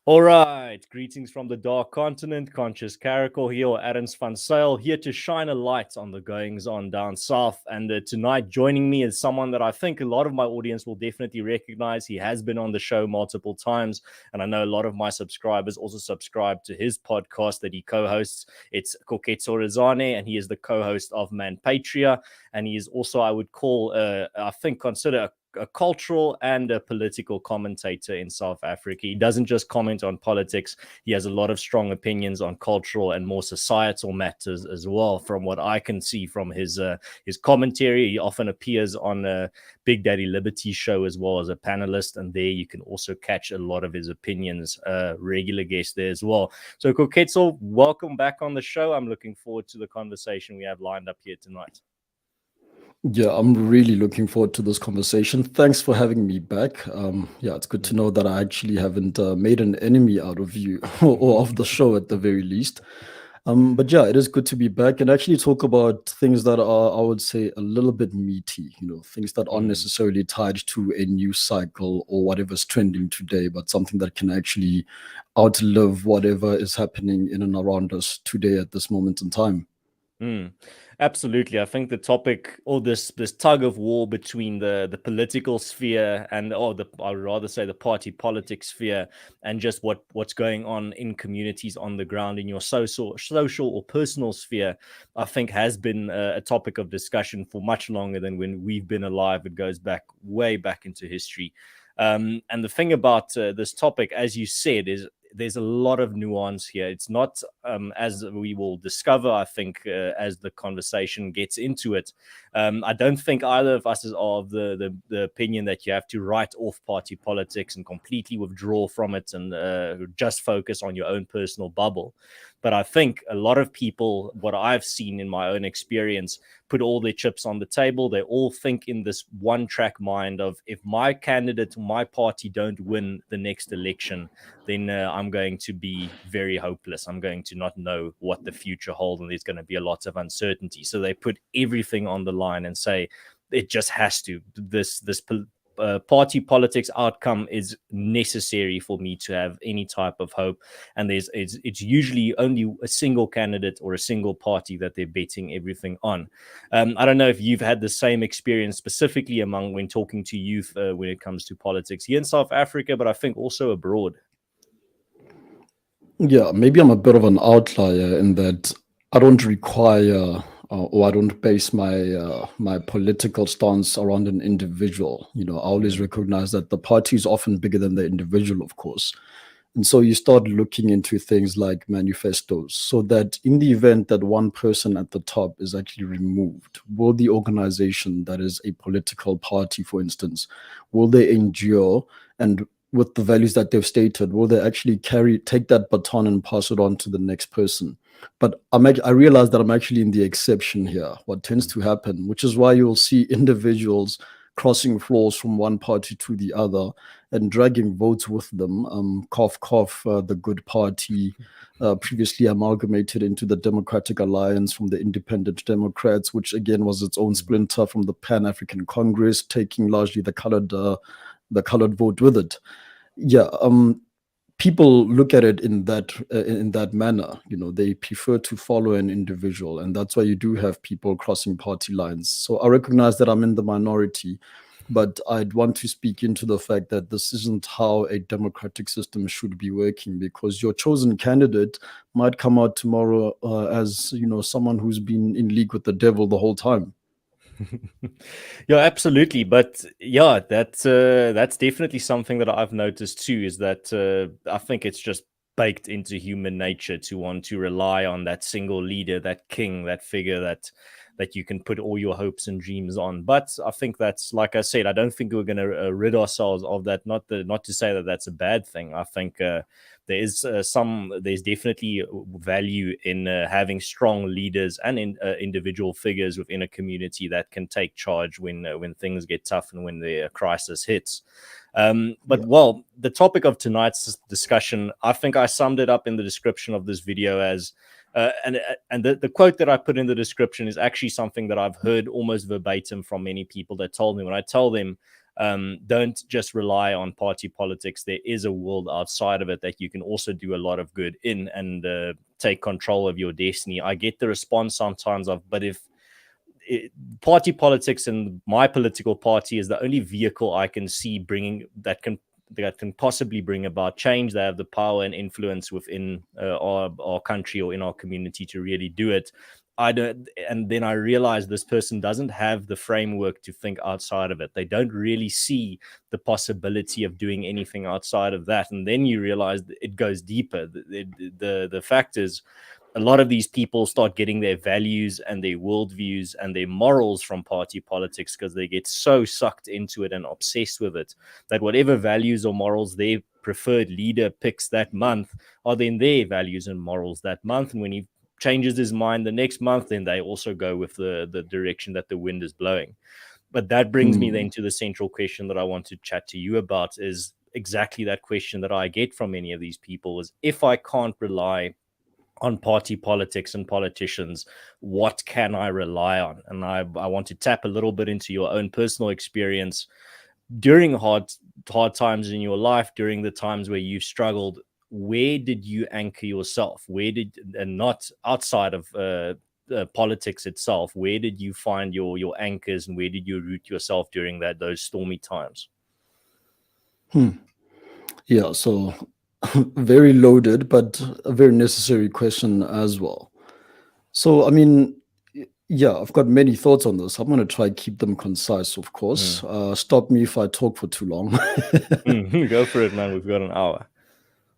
All right, greetings from the dark continent. Conscious Caracal here, or Adams Van Sale, here to shine a light on the goings on down south. And tonight, joining me is someone that I think a lot of my audience will definitely recognize. He has been on the show multiple times, and I know a lot of my subscribers also subscribe to his podcast that he co-hosts. It's Koketso Resane, and he is the co-host of Man Patria, and he is also, I would call, I think, consider a cultural and a political commentator in South Africa. He doesn't just comment on politics. He has a lot of strong opinions on cultural and more societal matters as well. From what I can see from his commentary, he often appears on a Big Daddy Liberty show as well as a panelist, and there you can also catch a lot of his opinions. Regular guest there as well. So Koketso, welcome back on the show. I'm looking forward to the conversation we have lined up here tonight. Yeah, I'm really looking forward to this conversation. Thanks for having me back. Yeah, it's good to know that I actually haven't made an enemy out of you or of the show at the very least. But yeah, it is good to be back and actually talk about things that are, I would say, a little bit meaty, things that aren't necessarily tied to a news cycle or whatever's trending today, but something that can actually outlive whatever is happening in and around us today at this moment in time. Absolutely. I think the topic, or this tug of war between the political sphere and, I would rather say the party politics sphere, and just what's going on in communities on the ground in your social or personal sphere, I think has been a topic of discussion for much longer than when we've been alive. It goes back way back into history. And the thing about this topic, as you said, is there's a lot of nuance here. It's not, as we will discover, I think, as the conversation gets into it. I don't think either of us is of the opinion that you have to write off party politics and completely withdraw from it and just focus on your own personal bubble. But I think a lot of people, what I've seen in my own experience, put all their chips on the table. They all think in this one track mind of, if my candidate or my party don't win the next election, then I'm going to be very hopeless. I'm going to not know what the future holds, and there's going to be a lot of uncertainty. So they put everything on the line and say it just has to. This party politics outcome is necessary for me to have any type of hope. And it's usually only a single candidate or a single party that they're betting everything on. I don't know if you've had the same experience specifically among when talking to youth when it comes to politics here in South Africa, but I think also abroad. Yeah, maybe I'm a bit of an outlier in that I don't require or I don't base my political stance around an individual. I always recognize that the party is often bigger than the individual, of course. And so you start looking into things like manifestos, so that in the event that one person at the top is actually removed, will the organization that is a political party, for instance, will they endure? And with the values that they've stated, will they actually take that baton and pass it on to the next person? But I realize that I'm actually in the exception here. What tends to happen, which is why you'll see individuals crossing floors from one party to the other and dragging votes with them. Cough, cough, the Good Party, previously amalgamated into the Democratic Alliance from the Independent Democrats, which again was its own splinter from the Pan-African Congress, taking largely the colored vote with it. Yeah, people look at it in that manner. They prefer to follow an individual, and that's why you do have people crossing party lines. So I recognize that I'm in the minority, but I'd want to speak into the fact that this isn't how a democratic system should be working, because your chosen candidate might come out tomorrow as someone who's been in league with the devil the whole time. Yeah, absolutely. But yeah, that's definitely something that I've noticed too, is that I think it's just baked into human nature to want to rely on that single leader, that king, that figure that you can put all your hopes and dreams on. But I think that's, like I said, I don't think we're going to rid ourselves of that. Not to say that that's a bad thing. I think there's definitely value in having strong leaders and individual figures within a community that can take charge when things get tough and when the crisis hits. Well, the topic of tonight's discussion, I think I summed it up in the description of this video as, and the quote that I put in the description is actually something that I've heard almost verbatim from many people that told me when I tell them Don't just rely on party politics. There is a world outside of it that you can also do a lot of good in, and take control of your destiny. I get the response sometimes of, but if party politics and my political party is the only vehicle I can see bringing that can possibly bring about change. They have the power and influence within our country or in our community to really do it. I don't, and then I realize this person doesn't have the framework to think outside of it. They don't really see the possibility of doing anything outside of that. And then you realize that it goes deeper. The fact is, a lot of these people start getting their values and their worldviews and their morals from party politics because they get so sucked into it and obsessed with it that whatever values or morals their preferred leader picks that month are then their values and morals that month. And when he changes his mind the next month, then they also go with the direction that the wind is blowing. But that brings me then to the central question that I want to chat to you about, is exactly that question that I get from many of these people is, if I can't rely on party politics and politicians, what can I rely on? And I want to tap a little bit into your own personal experience during hard times in your life, during the times where you've struggled. Where did you anchor yourself? Where did, and not outside of politics itself, where did you find your anchors, and where did you root yourself during those stormy times? Yeah, so very loaded, but a very necessary question as well. So, I mean, yeah, I've got many thoughts on this. I'm going to try keep them concise, of course. Stop me if I talk for too long. Go for it, man. We've got an hour.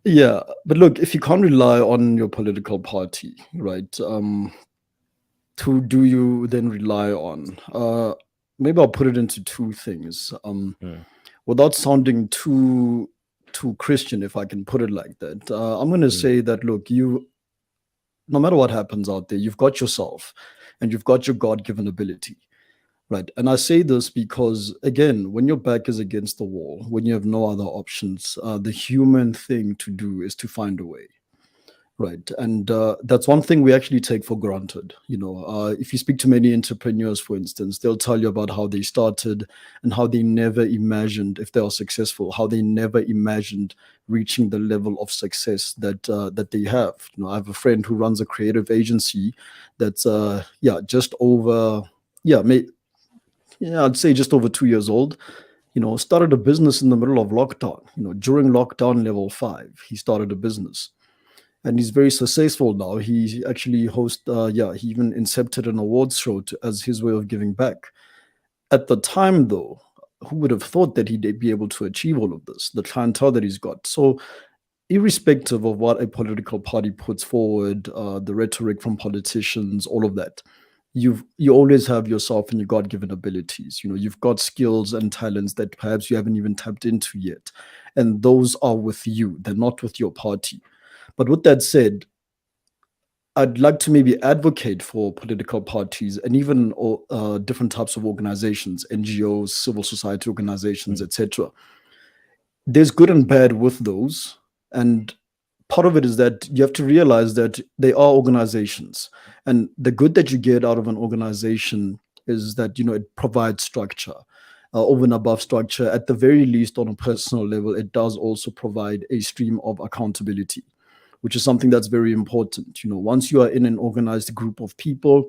Yeah, but look, if you can't rely on your political party, right? Who do you then rely on? Maybe I'll put it into two things. Without sounding too Christian, if I can put it like that, I'm going to say that, look, no matter what happens out there, you've got yourself and you've got your God-given ability, right? And I say this because, again, when your back is against the wall, when you have no other options, the human thing to do is to find a way. Right. And that's one thing we actually take for granted. If you speak to many entrepreneurs, for instance, they'll tell you about how they started and how they never imagined, if they are successful, how they never imagined reaching the level of success that they have. I have a friend who runs a creative agency that's just over I'd say just over 2 years old. Started a business in the middle of lockdown. During lockdown level 5, he started a business. And he's very successful now. He actually he even incepted an awards show as his way of giving back. At the time, though, who would have thought that he'd be able to achieve all of this, the clientele that he's got? So irrespective of what a political party puts forward, the rhetoric from politicians, all of that, you always have yourself and your God-given abilities. You've got skills and talents that perhaps you haven't even tapped into yet. And those are with you. They're not with your party. But with that said, I'd like to maybe advocate for political parties and even different types of organizations, NGOs, civil society organizations, etc. There's good and bad with those. And part of it is that you have to realize that they are organizations. And the good that you get out of an organization is that, it provides structure. Over and above structure, at the very least on a personal level, it does also provide a stream of accountability, which is something that's very important. Once you are in an organized group of people,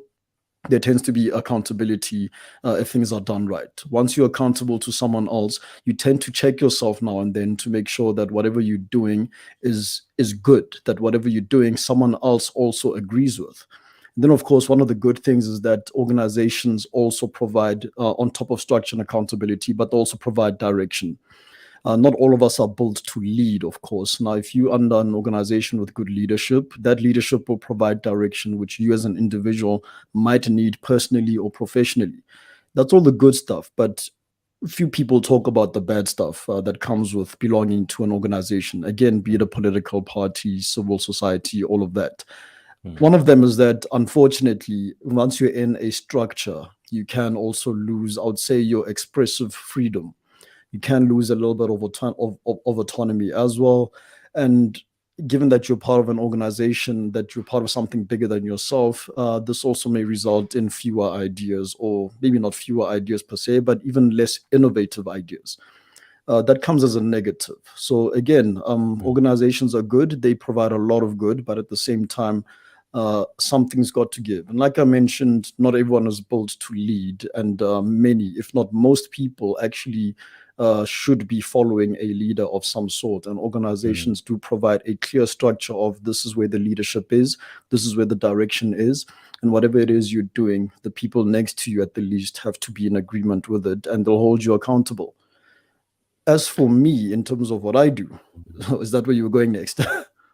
there tends to be accountability if things are done right. Once you're accountable to someone else, you tend to check yourself now and then to make sure that whatever you're doing is good, that whatever you're doing, someone else also agrees with. And then, of course, one of the good things is that organizations also provide, on top of structure and accountability, but also provide direction. Not all of us are built to lead, of course. Now, if you're under an organization with good leadership, that leadership will provide direction which you as an individual might need personally or professionally. That's all the good stuff. But few people talk about the bad stuff that comes with belonging to an organization. Again, be it a political party, civil society, all of that. One of them is that, unfortunately, once you're in a structure, you can also lose, I would say, your expressive freedom. You can lose a little bit of autonomy as well. And given that you're part of an organization, that you're part of something bigger than yourself, this also may result in fewer ideas, or maybe not fewer ideas per se, but even less innovative ideas. That comes as a negative. So again, organizations are good. They provide a lot of good, but at the same time, something's got to give. And like I mentioned, not everyone is built to lead, and many, if not most people, actually should be following a leader of some sort. And organizations do provide a clear structure of this is where the leadership is, this is where the direction is, and whatever it is you're doing, the people next to you at the least have to be in agreement with it, and they'll hold you accountable. As for me, in terms of what I do, is that where you were going next?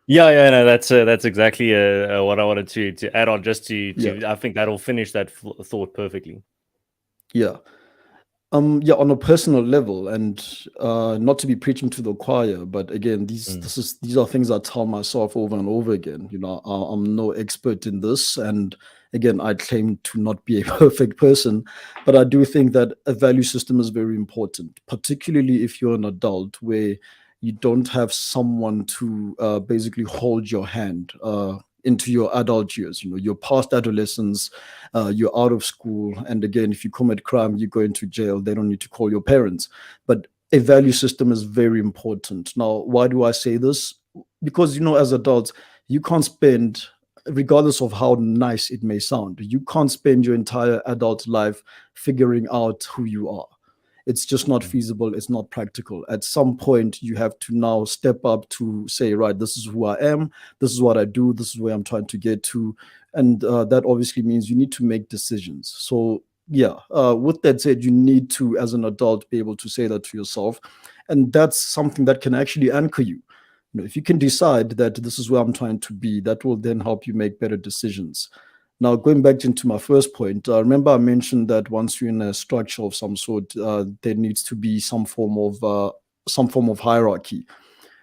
Yeah, no, that's exactly what I wanted to add on. Just to Yeah. I think that'll finish that thought perfectly. Yeah. Yeah, on a personal level, and not to be preaching to the choir, but again, these are things I tell myself over and over again. I'm no expert in this, and again, I claim to not be a perfect person, but I do think that a value system is very important, particularly if you're an adult where you don't have someone to basically hold your hand into your adult years. You're past adolescence, you're out of school, and again, if you commit crime, you go into jail. They don't need to call your parents. But a value system is very important. Now, why do I say this? Because as adults, you can't spend, regardless of how nice it may sound, you can't spend your entire adult life figuring out who you are. It's just not feasible. It's not practical. At some point, you have to now step up to say, right, this is who I am. This is what I do. This is where I'm trying to get to. And that obviously means you need to make decisions. So, yeah, with that said, you need to, as an adult, be able to say that to yourself. And that's something that can actually anchor you. If you can decide that this is where I'm trying to be, that will then help you make better decisions. Now, going back into my first point, remember I mentioned that once you're in a structure of some sort, there needs to be some form of hierarchy.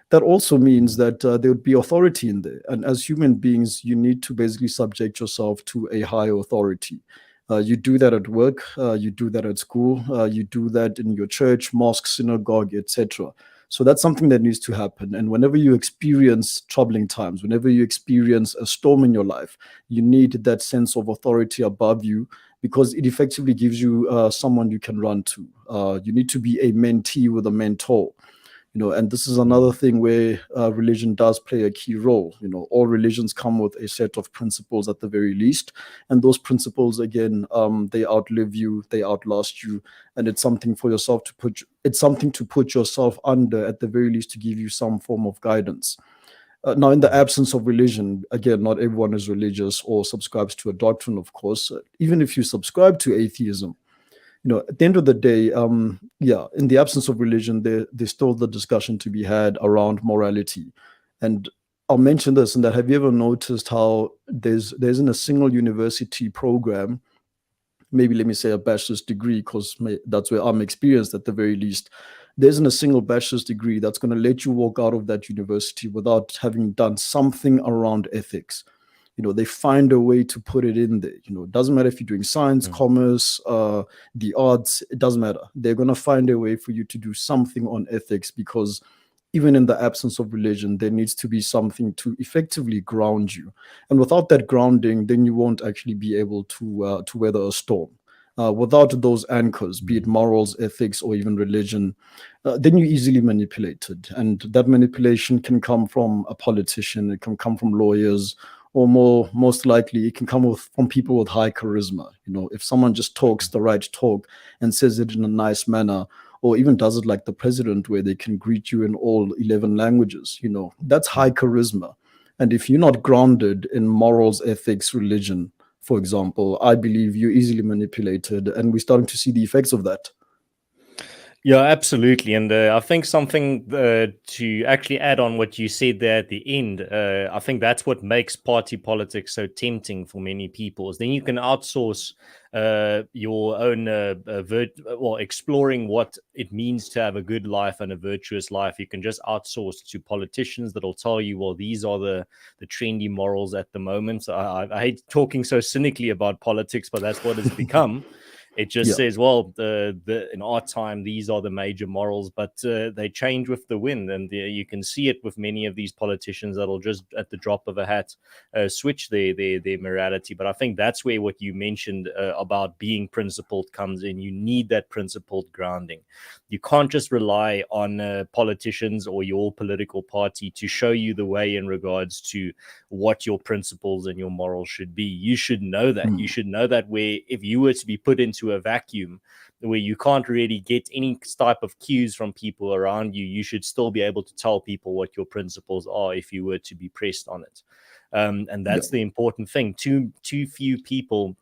That also means that there would be authority in there, and as human beings, you need to basically subject yourself to a higher authority. You do that at work, you do that at school, you do that in your church, mosque, synagogue, etc. So that's something that needs to happen. And whenever you experience troubling times, whenever you experience a storm in your life, you need that sense of authority above you, because it effectively gives you someone you can run to. You need to be a mentee with a mentor. And this is another thing where religion does play a key role. All religions come with a set of principles at the very least, and those principles, again, they outlive you, they outlast you, and it's something for yourself to put. It's something to put yourself under at the very least, to give you some form of guidance. Now, in the absence of religion, again, not everyone is religious or subscribes to a doctrine, of course. Even if you subscribe to atheism, at the end of the day, yeah, in the absence of religion, there's still the discussion to be had around morality. And I'll mention this, and that, have you ever noticed how there's in a single university program, maybe let me say a bachelor's degree, because that's where I'm experienced at the very least. There isn't a single bachelor's degree that's going to let you walk out of that university without having done something around ethics. They find a way to put it in there. It doesn't matter if you're doing science, commerce, the arts, it doesn't matter. They're going to find a way for you to do something on ethics, because even in the absence of religion, there needs to be something to effectively ground you. And without that grounding, then you won't actually be able to weather a storm. Without those anchors, be it morals, ethics, or even religion, then you're easily manipulated. And that manipulation can come from a politician, it can come from lawyers, or most likely it can come from people with high charisma. If someone just talks the right talk and says it in a nice manner, or even does it like the president, where they can greet you in all 11 languages, that's high charisma. And if you're not grounded in morals, ethics, religion, for example, I believe you're easily manipulated, and we're starting to see the effects of that. Yeah, absolutely. And I think something to actually add on what you said there at the end, I think that's what makes party politics so tempting for many people, is then you can outsource your own, exploring what it means to have a good life and a virtuous life. You can just outsource to politicians that'll tell you, well, these are the trendy morals at the moment. I hate talking so cynically about politics, but that's what it's become. It just says, well, in our time, these are the major morals, but they change with the wind. And you can see it with many of these politicians that'll just, at the drop of a hat, switch their morality. But I think that's where what you mentioned about being principled comes in. You need that principled grounding. You can't just rely on politicians or your political party to show you the way in regards to what your principles and your morals should be. You should know that. You should know that where if you were to be put into a vacuum where you can't really get any type of cues from people around you, you should still be able to tell people what your principles are if you were to be pressed on it. And that's the important thing. Too few people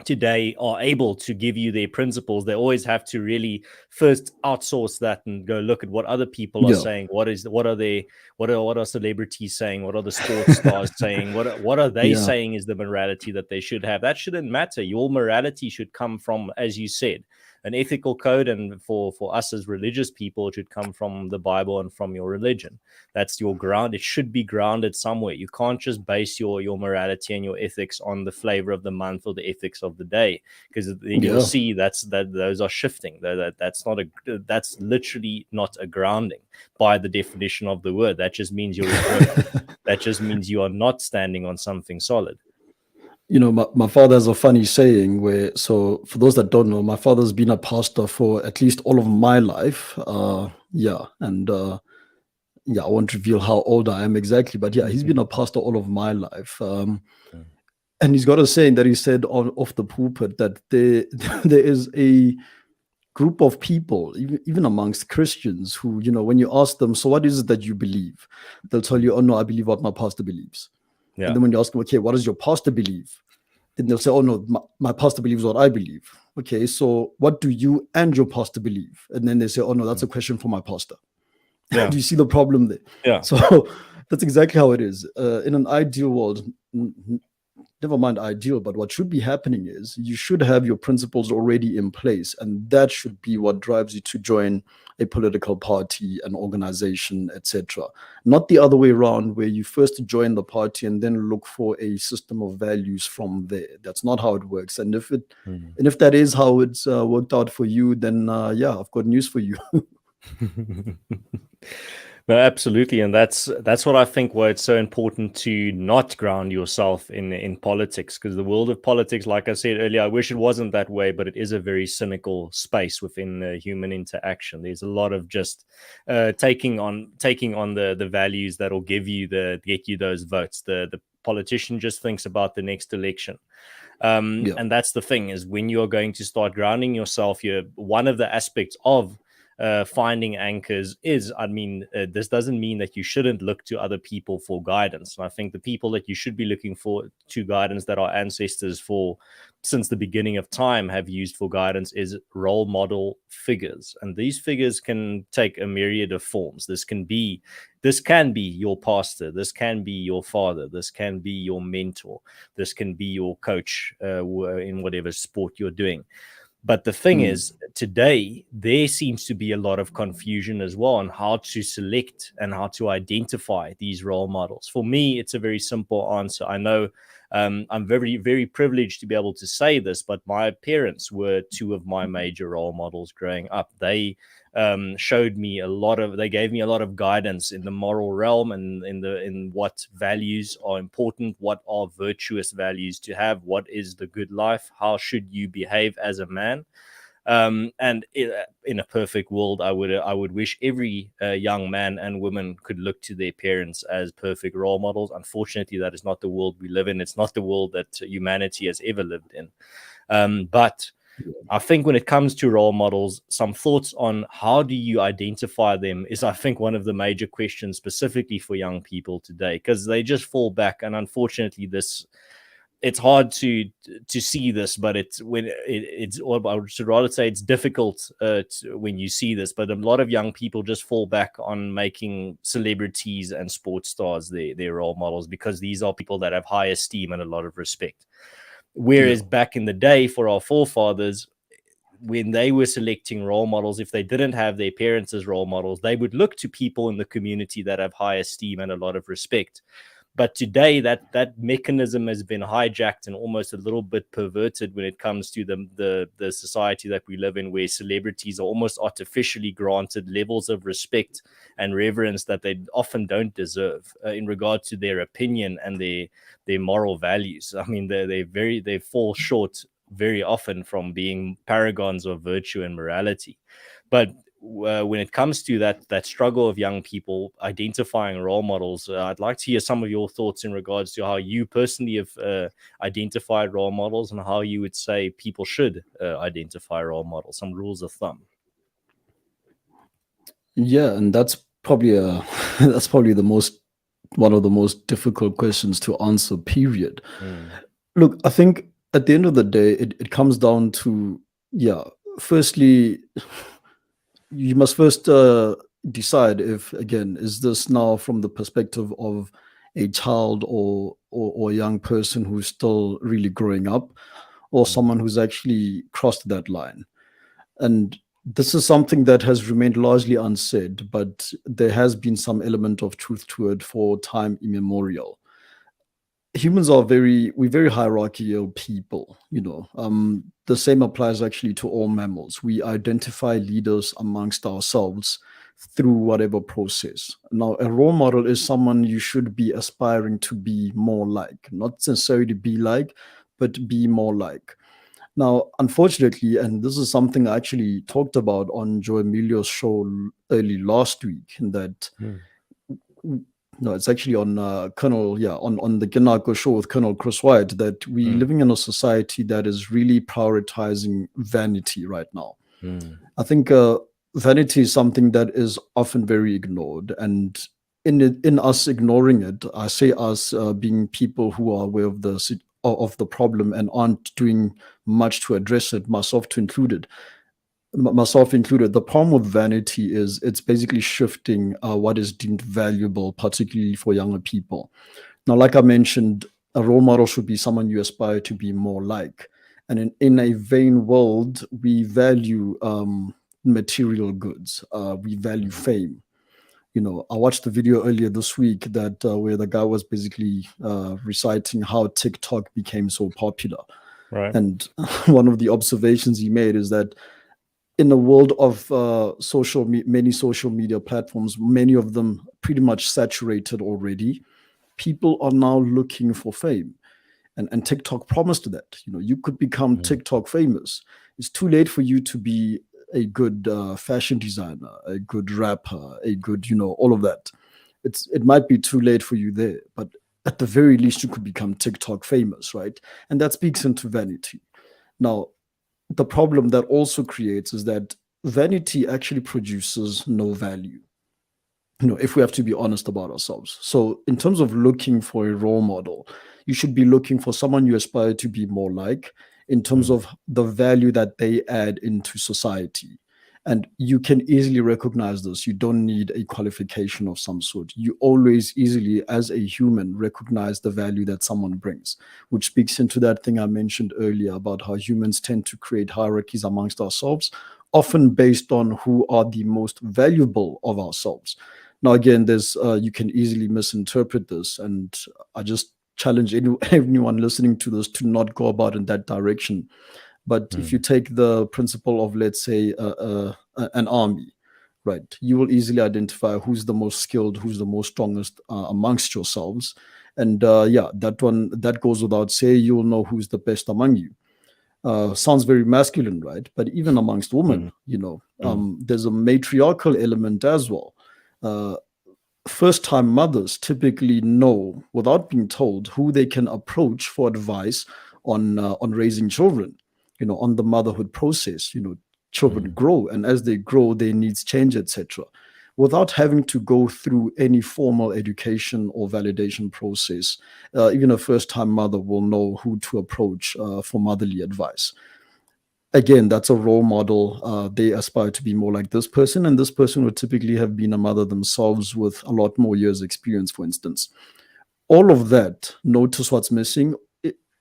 today are able to give you their principles. They always have to really first outsource that and go look at what other people are saying. What are celebrities saying? What are the sports stars saying? What are they saying is the morality that they should have? That shouldn't matter. Your morality should come from, as you said, an ethical code, and for us as religious people, it should come from the Bible and from your religion. That's your ground. It should be grounded somewhere. You can't just base your morality and your ethics on the flavor of the month or the ethics of the day, because then you'll see that those are shifting. That's literally not a grounding by the definition of the word. That just means you're that just means you are not standing on something solid. You know, my father has a funny saying where, so for those that don't know, my father's been a pastor for at least all of my life. And I won't reveal how old I am exactly, but he's been a pastor all of my life. And he's got a saying that he said off the pulpit that there is a group of people, even amongst Christians, who, you know, when you ask them, so what is it that you believe? They'll tell you, oh no, I believe what my pastor believes. Yeah. And then when you ask them, okay, what does your pastor believe? Then they'll say, oh no, my pastor believes what I believe. Okay, so what do you and your pastor believe? And then they say, oh no, that's a question for my pastor. Yeah. Do you see the problem there? Yeah. So that's exactly how it is. In an ideal world, never mind ideal, but what should be happening is you should have your principles already in place, and that should be what drives you to join a political party, an organization, etc. Not the other way around, where you first join the party and then look for a system of values from there. That's not how it works. And if that is how it's worked out for you, then I've got news for you. No, absolutely. And that's what I think why it's so important to not ground yourself in politics, because the world of politics, like I said earlier, I wish it wasn't that way, but it is a very cynical space within human interaction. There's a lot of just taking on the values that'll get you those votes. The politician just thinks about the next election. And that's the thing, is when you're going to start grounding yourself, one of the aspects of finding anchors is, this doesn't mean that you shouldn't look to other people for guidance. And I think the people that you should be looking for to guidance, that our ancestors for since the beginning of time have used for guidance, is role model figures. And these figures can take a myriad of forms. This can be your pastor, this can be your father, this can be your mentor, this can be your coach in whatever sport you're doing. But the thing is, today, there seems to be a lot of confusion as well on how to select and how to identify these role models. For me, it's a very simple answer. I know I'm very, very privileged to be able to say this, but my parents were two of my major role models growing up. They showed me they gave me a lot of guidance in the moral realm and in what values are important, what are virtuous values to have, what is the good life, how should you behave as a man. And in a perfect world, I would wish every young man and woman could look to their parents as perfect role models. Unfortunately, that is not the world we live in. It's not the world that humanity has ever lived in. But I think when it comes to role models, some thoughts on how do you identify them is, I think, one of the major questions specifically for young people today, because they just fall back. And unfortunately, it's hard to see this, but I should rather say it's difficult when you see this. But a lot of young people just fall back on making celebrities and sports stars their role models, because these are people that have high esteem and a lot of respect. Whereas back in the day, for our forefathers, when they were selecting role models, if they didn't have their parents as role models, they would look to people in the community that have high esteem and a lot of respect. But today, that mechanism has been hijacked and almost a little bit perverted when it comes to the society that we live in, where celebrities are almost artificially granted levels of respect and reverence that they often don't deserve in regard to their opinion and their moral values. I mean, they fall short very often from being paragons of virtue and morality. But when it comes to that struggle of young people identifying role models, I'd like to hear some of your thoughts in regards to how you personally have identified role models and how you would say people should identify role models, some rules of thumb. Yeah, and that's probably that's probably the most one of the most difficult questions to answer, period. Look, I think at the end of the day, it comes down to, yeah, firstly, you must first decide if, again, is this now from the perspective of a child or a young person who's still really growing up, or someone who's actually crossed that line. And this is something that has remained largely unsaid, but there has been some element of truth to it for time immemorial. Humans are we're very hierarchical people, the same applies actually to all mammals. We identify leaders amongst ourselves through whatever process. Now, a role model is someone you should be aspiring to be more like, not necessarily be like, but be more like. Now, unfortunately, and this is something I actually talked about on Joe Emilio's show early last week, that no, it's actually on on the Ginako show with Colonel Chris White, that we're living in a society that is really prioritizing vanity right now. I think vanity is something that is often very ignored, and in us ignoring it, I say us being people who are aware of the problem and aren't doing much to address it, myself included. The problem with vanity is it's basically shifting what is deemed valuable, particularly for younger people. Now, like I mentioned, a role model should be someone you aspire to be more like. And in a vain world, we value material goods. We value fame. I watched the video earlier this week that where the guy was basically reciting how TikTok became so popular. Right. And one of the observations he made is that in a world of many social media platforms, many of them pretty much saturated already, people are now looking for fame. And TikTok promised that. You could become TikTok famous. It's too late for you to be a good fashion designer, a good rapper, a good, all of that. It might be too late for you there, but at the very least, you could become TikTok famous, right? And that speaks into vanity. Now, the problem that also creates is that vanity actually produces no value, if we have to be honest about ourselves. So in terms of looking for a role model, you should be looking for someone you aspire to be more like in terms of the value that they add into society. And you can easily recognize this. You don't need a qualification of some sort. You always easily, as a human, recognize the value that someone brings, which speaks into that thing I mentioned earlier about how humans tend to create hierarchies amongst ourselves, often based on who are the most valuable of ourselves. Now, again, there's you can easily misinterpret this, and I just challenge anyone listening to this to not go about in that direction. But if you take the principle of, let's say, an army, right, you will easily identify who's the most skilled, who's the most strongest amongst yourselves. And that goes without saying. You'll know who's the best among you. Sounds very masculine, right? But even amongst women, there's a matriarchal element as well. First-time mothers typically know, without being told, who they can approach for advice on raising children, on the motherhood process. Children grow, and as they grow, their needs change, etc., without having to go through any formal education or validation process. Even a first-time mother will know who to approach for motherly advice. Again, that's a role model. They aspire to be more like this person, and this person would typically have been a mother themselves with a lot more years experience, for instance. All of that, notice what's missing.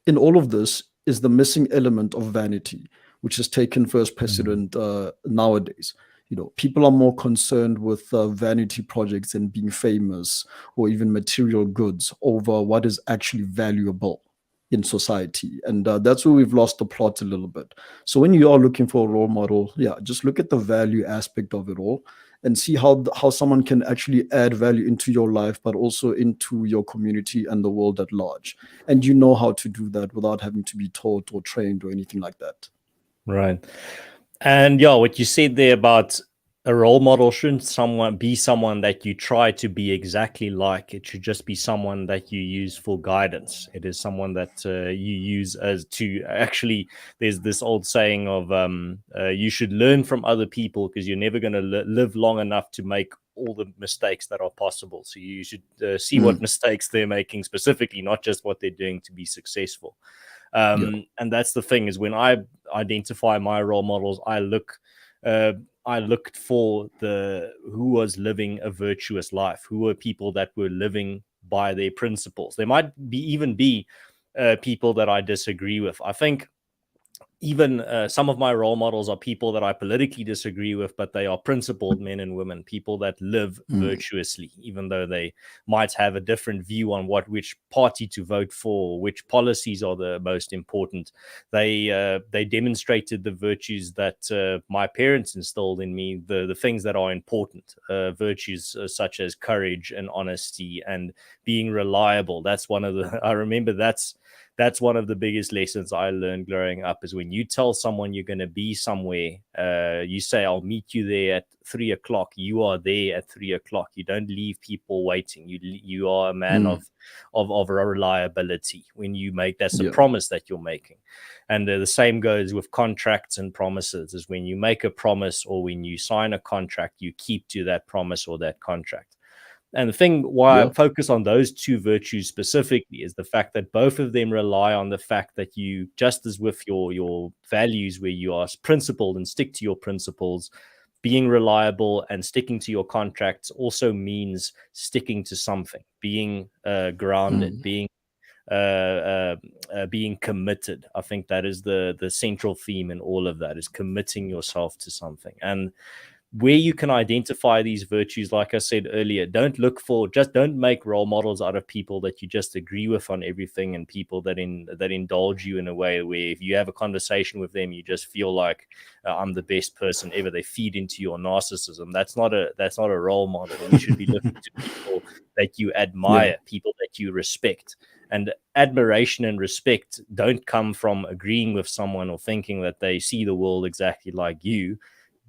In all of this is the missing element of vanity, which has taken first precedent nowadays. People are more concerned with vanity projects and being famous, or even material goods, over what is actually valuable in society. And that's where we've lost the plot a little bit. So when you are looking for a role model, yeah, just look at the value aspect of it all, and see how someone can actually add value into your life, but also into your community and the world at large. And you know how to do that without having to be taught or trained or anything like that. Right. And yeah, what you said there about a role model shouldn't someone that you try to be exactly like. It should just be someone that you use for guidance. It is someone that you use as to actually. There's this old saying of you should learn from other people, because you're never going to live long enough to make all the mistakes that are possible. So you should see what Mm, mistakes they're making specifically, not just what they're doing to be successful. yeah. And that's the thing, is when I identify my role models, uh, I looked for who was living a virtuous life, who were people that were living by their principles. There might even be people that I disagree with. I think even some of my role models are people that I politically disagree with, but they are principled men and women, people that live Mm, virtuously, even though they might have a different view on which party to vote for, which policies are the most important. They demonstrated the virtues that my parents instilled in me, the things that are important, virtues such as courage and honesty and being reliable. That's one of the I remember that's one of the biggest lessons I learned growing up, is when you tell someone you're going to be somewhere, you say, I'll meet you there at 3 o'clock. You are there at 3 o'clock. You don't leave people waiting. You are a man mm, of reliability when you make. That's a yeah. promise that you're making. And the same goes with contracts and promises, is when you make a promise or when you sign a contract, you keep to that promise or that contract. And the thing why I Yeah. focus on those two virtues specifically is the fact that both of them rely on the fact that you, just as with your values, where you are principled and stick to your principles, being reliable and sticking to your contracts also means sticking to something, being grounded, Mm, being committed. I think that is the central theme in all of that, is committing yourself to something. And where you can identify these virtues, like I said earlier, don't make role models out of people that you just agree with on everything, and people that indulge you in a way where if you have a conversation with them, you just feel like I'm the best person ever. They feed into your narcissism. That's not a role model. You should be looking to people that you yeah. admire, people that you respect. And admiration and respect don't come from agreeing with someone or thinking that they see the world exactly like you.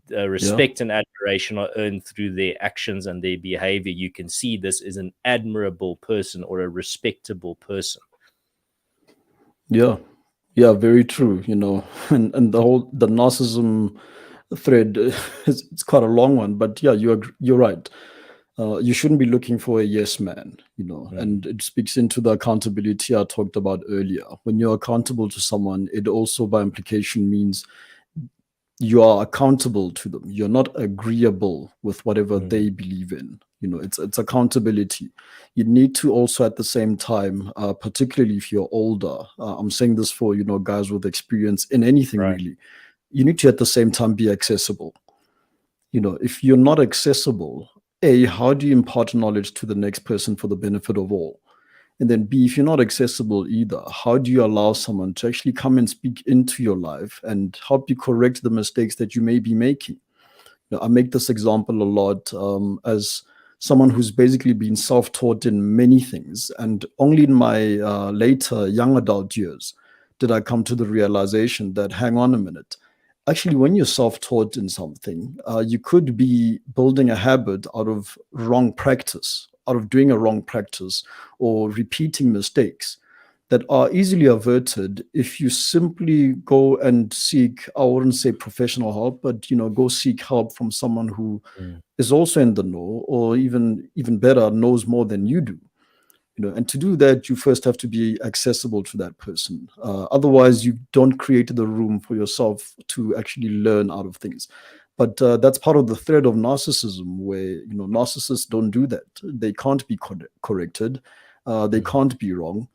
Yeah. Respect and admiration are earned through their actions and their behavior. You can see this is an admirable person or a respectable person. Yeah. Yeah, very true. And the narcissism thread, it's quite a long one, but yeah, you're right. You shouldn't be looking for a yes man, Mm, and it speaks into the accountability I talked about earlier. When you're accountable to someone, it also by implication means you are accountable to them. You're not agreeable with whatever mm, they believe in. It's accountability. You need to also at the same time, particularly if you're older. I'm saying this for guys with experience in anything right. really. You need to at the same time be accessible. If you're not accessible, A, how do you impart knowledge to the next person for the benefit of all? And then B, if you're not accessible either, how do you allow someone to actually come and speak into your life and help you correct the mistakes that you may be making? I make this example a lot as someone who's basically been self-taught in many things. And only in my later young adult years did I come to the realization that, hang on a minute, actually, when you're self-taught in something, you could be building a habit out of wrong practice, out of doing a wrong practice or repeating mistakes that are easily averted if you simply go and seek, I wouldn't say professional help, but go seek help from someone who Mm, is also in the know, or even better, knows more than you do. And to do that, you first have to be accessible to that person. Otherwise, you don't create the room for yourself to actually learn out of things. But that's part of the thread of narcissism, where narcissists don't do that. They can't be corrected. They mm, can't be wrong,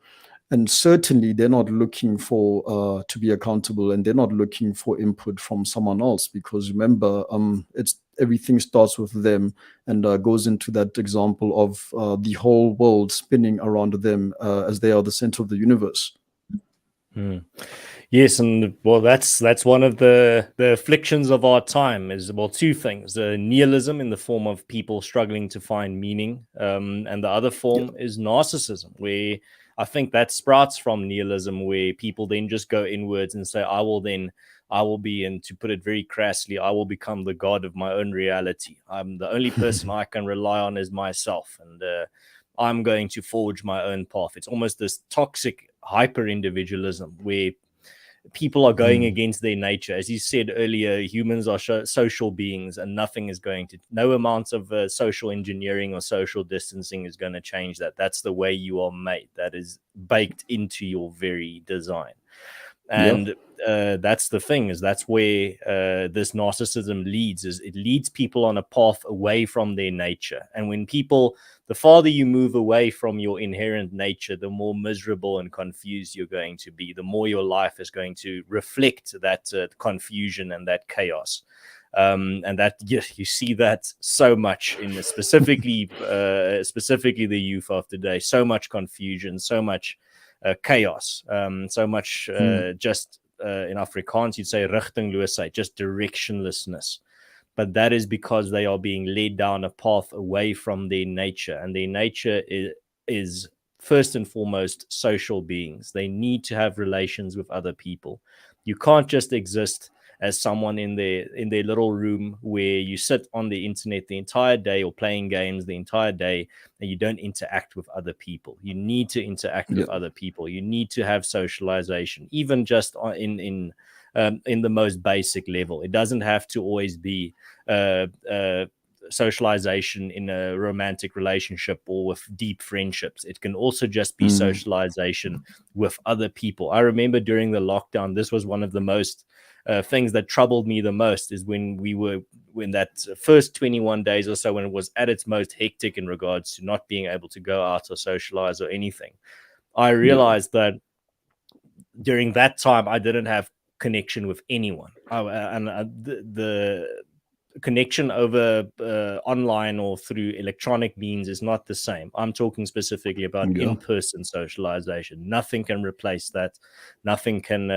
and certainly they're not looking for to be accountable, and they're not looking for input from someone else, because remember, it's everything starts with them, and goes into that example of the whole world spinning around them as they are the center of the universe. Mm. Yes, and well, that's one of the afflictions of our time is, well, two things: nihilism in the form of people struggling to find meaning, and the other Yeah. form is narcissism, where I think that sprouts from nihilism, where people then just go inwards and say, I will be, and to put it very crassly, I will become the god of my own reality. I'm the only person I can rely on is myself, and I'm going to forge my own path. It's almost this toxic hyper individualism where people are going against their nature. As you said earlier, humans are social beings, and no amount of social engineering or social distancing is going to change that. That's the way you are made. That is baked into your very design. Yeah. And that's the thing, is that's where this narcissism leads, is it leads people on a path away from their nature. And when people, the farther you move away from your inherent nature, the more miserable and confused you're going to be, the more your life is going to reflect that confusion and that chaos. And that, yes, you see that so much in specifically the youth of today. So much confusion, so much chaos, so much just in Afrikaans you'd say rigtingloosheid, just directionlessness. But that is because they are being led down a path away from their nature, and their nature is first and foremost social beings. They need to have relations with other people. You can't just exist as someone in their little room where you sit on the internet the entire day or playing games the entire day, and you don't interact with other people. You need to interact with other people. You need to have socialization, even just in the most basic level. It doesn't have to always be socialization in a romantic relationship or with deep friendships. It can also just be socialization with other people. I remember during the lockdown, this was one of the most things that troubled me the most, is when that first 21 days or so, when it was at its most hectic in regards to not being able to go out or socialize or anything. I realized that during that time I didn't have connection with anyone. The connection over online or through electronic means is not the same. I'm talking specifically about in-person socialization. Nothing can replace that. Nothing can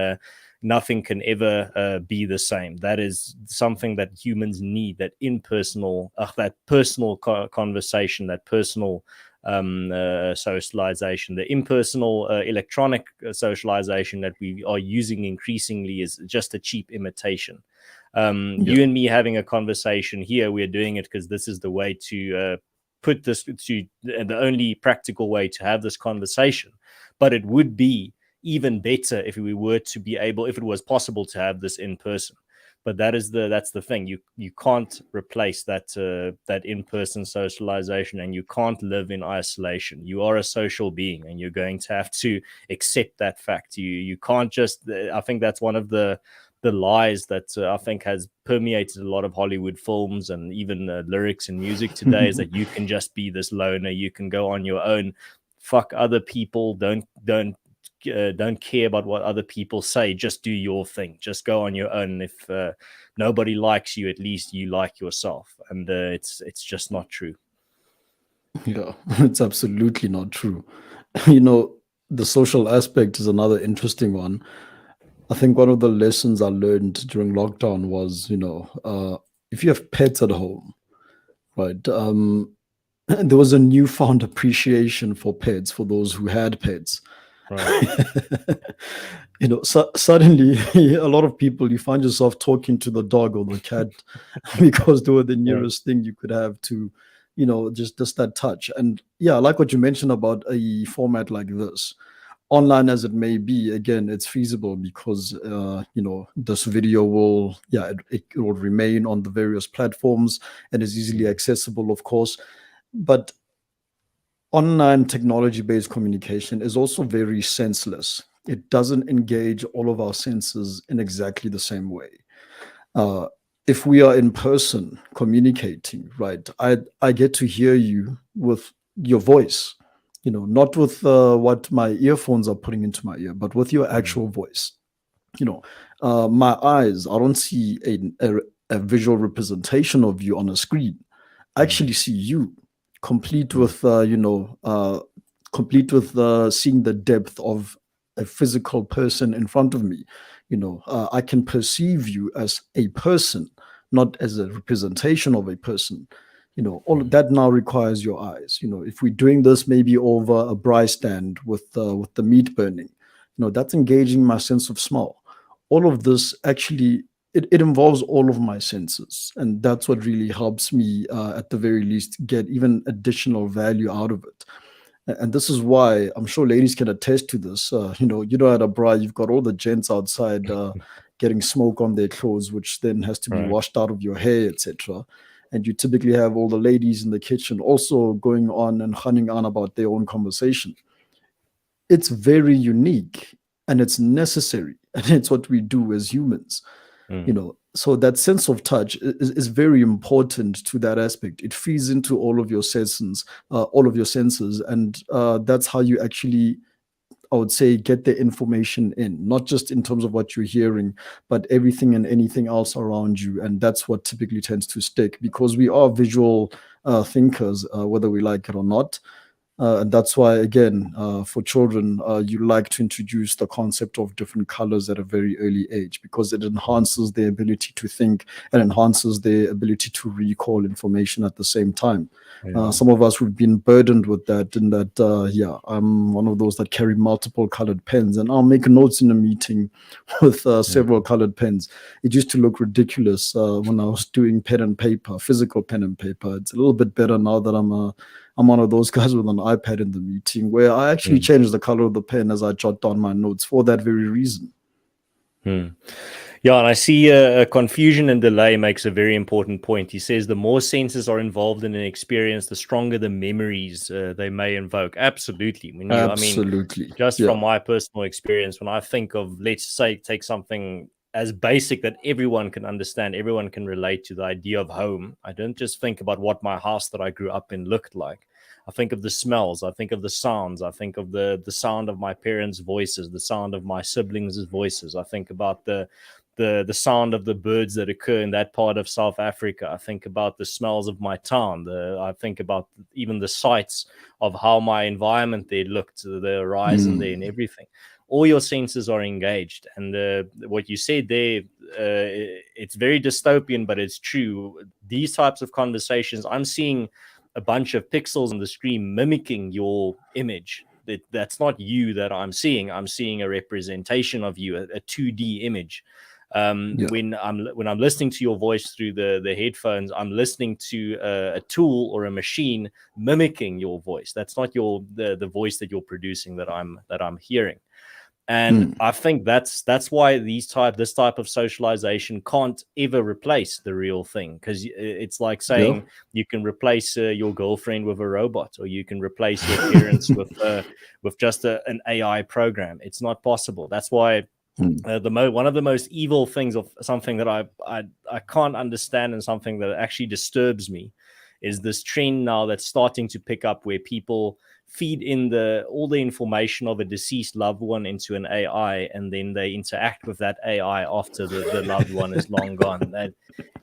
ever be the same. That is something that humans need, that that personal conversation, that personal socialization. The impersonal electronic socialization that we are using increasingly is just a cheap imitation. You and me having a conversation here, we're doing it because this is the way to put this to the only practical way to have this conversation. But it would be even better if we were to be able, if it was possible to have this in person. But that's the thing. You can't replace that in-person socialization, and you can't live in isolation. You are a social being, and you're going to have to accept that fact. You can't just. I think that's one of the lies that I think has permeated a lot of Hollywood films and even lyrics and music today, is that you can just be this loner. You can go on your own. Fuck other people. Don't care about what other people say. Just do your thing. Just go on your own. If nobody likes you, at least you like yourself. And it's just not true. Yeah, it's absolutely not true. You know, the social aspect is another interesting one. I think one of the lessons I learned during lockdown was, if you have pets at home, right? There was a newfound appreciation for pets for those who had pets. Right. Suddenly, a lot of people, you find yourself talking to the dog or the cat because they were the nearest thing you could have to, just that touch. And yeah, I like what you mentioned about a format like this. Online as it may be, again, it's feasible because this video it will remain on the various platforms and is easily accessible, of course. But online technology-based communication is also very senseless. It doesn't engage all of our senses in exactly the same way. If we are in person communicating, right, I get to hear you with your voice, not with what my earphones are putting into my ear, but with your actual voice. My eyes, I don't see a visual representation of you on a screen. I Mm, actually see you, complete mm, with complete with seeing the depth of a physical person in front of me. I can perceive you as a person, not as a representation of a person. All of mm, that now requires your eyes. If we're doing this maybe over a braai stand with the meat burning, that's engaging my sense of smell. All of this actually, it involves all of my senses, and that's what really helps me, at the very least, get even additional value out of it. And this is why I'm sure ladies can attest to this. At a bra, you've got all the gents outside getting smoke on their clothes, which then has to be right. washed out of your hair, etc. And you typically have all the ladies in the kitchen also going on and hunting on about their own conversation. It's very unique and it's necessary, and it's what we do as humans. Mm, So that sense of touch is very important to that aspect. It feeds into all of your senses, and that's how you actually, I would say, get the information in, not just in terms of what you're hearing, but everything and anything else around you. And that's what typically tends to stick, because we are visual thinkers, whether we like it or not. And that's why, again, for children, you like to introduce the concept of different colors at a very early age, because it enhances their ability to think and enhances their ability to recall information at the same time. yeah. Some of us have been burdened with that, in that, yeah, I'm one of those that carry multiple colored pens, and I'll make notes in a meeting with Mm, several colored pens. It used to look ridiculous when I was doing pen and paper, physical pen and paper. It's a little bit better now that I'm one of those guys with an iPad in the meeting, where I actually mm, change the color of the pen as I jot down my notes for that very reason. mm. Yeah, and I see a confusion and delay makes a very important point. He says the more senses are involved in an experience, the stronger the memories they may invoke. Absolutely. I mean, Absolutely. just Yeah. from my personal experience, when I think of, let's say, take something as basic that everyone can understand, everyone can relate to, the idea of home, I don't just think about what my house that I grew up in looked like. I think of the smells, I think of the sounds, I think of the sound of my parents' voices, the sound of my siblings' voices. I think about the sound of the birds that occur in that part of South Africa. I think about the smells of my town. I think about even the sights of how my environment there looked, the horizon there, and Mm. everything. All your senses are engaged, and what you said there, it's very dystopian, but it's true. These types of conversations, I'm seeing a bunch of pixels on the screen mimicking your image. That's not you that I'm seeing. I'm seeing a representation of you, a 2D image. Yeah. When I'm listening to your voice through the headphones, I'm listening to a tool or a machine mimicking your voice. That's not the voice that you're producing that I'm hearing. And Mm. I think that's why this type of socialization can't ever replace the real thing, because it's like Yeah. saying you can replace your girlfriend with a robot, or you can replace your parents with just an AI program. It's not possible. That's why Mm. one of the most evil things, of something that I can't understand, and something that actually disturbs me, is this trend now that's starting to pick up, where people feed in all the information of a deceased loved one into an AI, and then they interact with that AI after the loved one is long gone.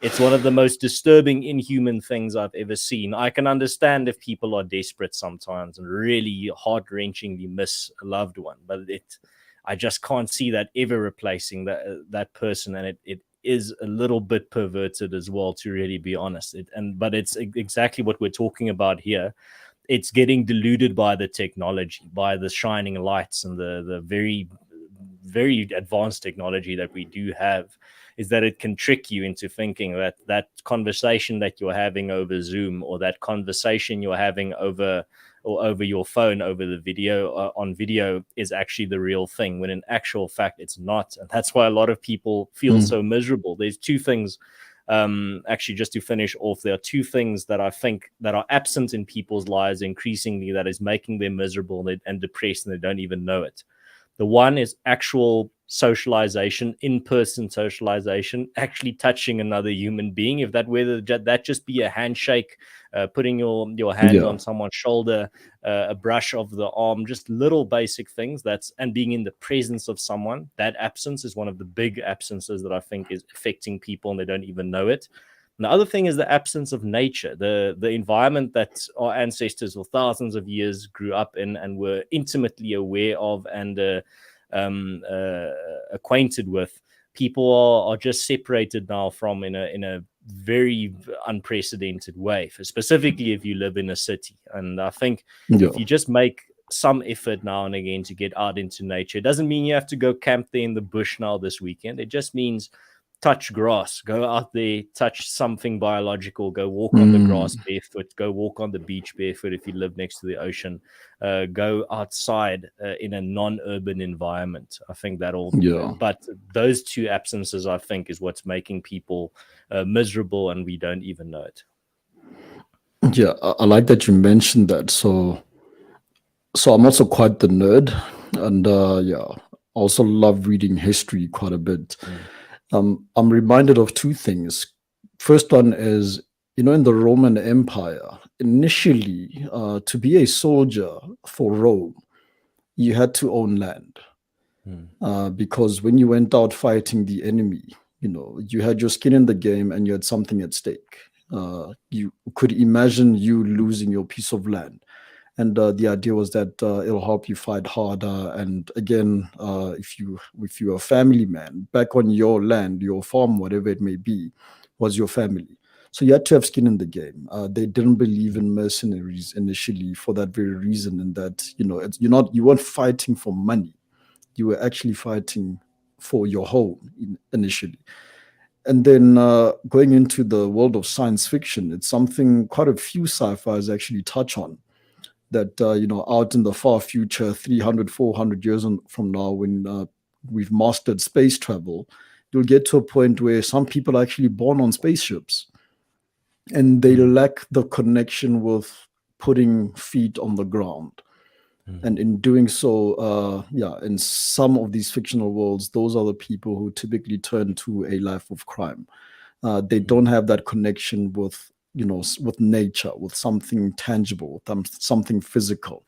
It's one of the most disturbing, inhuman things I've ever seen. I can understand if people are desperate sometimes and really heart-wrenchingly miss a loved one, but I just can't see that ever replacing that person, and it is a little bit perverted as well, to really be honest. But it's exactly what we're talking about here. It's getting diluted by the technology, by the shining lights, and the very very advanced technology that we do have, is that it can trick you into thinking that that conversation that you're having over Zoom, or that conversation you're having over your phone, over the video, on video, is actually the real thing, when in actual fact it's not. And that's why a lot of people feel Mm. so miserable. There's two things, actually, just to finish off, there are two things that I think that are absent in people's lives increasingly, that is making them miserable and depressed, and they don't even know it. The one is actual socialization, in-person socialization, actually touching another human being. If that whether that just be a handshake, putting your hand Yeah. on someone's shoulder, a brush of the arm, just little basic things. And being in the presence of someone. That absence is one of the big absences that I think is affecting people, and they don't even know it. And the other thing is the absence of nature, the environment that our ancestors for thousands of years grew up in and were intimately aware of and acquainted with. People are just separated now from in a very unprecedented way. Specifically, if you live in a city, and I think Yeah. if you just make some effort now and again to get out into nature, it doesn't mean you have to go camp there in the bush now this weekend. It just means touch grass, go out there, touch something biological, go walk on the grass Mm, barefoot, go walk on the beach barefoot if you live next to the ocean, go outside in a non-urban environment. I think that'll, yeah. but those two absences, I think, is what's making people miserable, and we don't even know it. Yeah. I like that you mentioned that. So I'm also quite the nerd, and yeah, also love reading history quite a bit. Mm, I'm reminded of two things. First one is, in the Roman Empire, initially, to be a soldier for Rome, you had to own land, mm, because when you went out fighting the enemy, you had your skin in the game and you had something at stake. You could imagine you losing your piece of land, and the idea was that it'll help you fight harder. And again, if you're a family man, back on your land, your farm, whatever it may be, was your family. So you had to have skin in the game. They didn't believe in mercenaries initially for that very reason, and that you weren't fighting for money. You were actually fighting for your home initially. And then going into the world of science fiction, it's something quite a few sci-fis actually touch on, that out in the far future, 300, 400 years from now, when we've mastered space travel, you'll get to a point where some people are actually born on spaceships, and they mm, lack the connection with putting feet on the ground. mm, And in doing so, yeah, in some of these fictional worlds, those are the people who typically turn to a life of crime. They mm, don't have that connection with with nature, with something tangible, with something physical,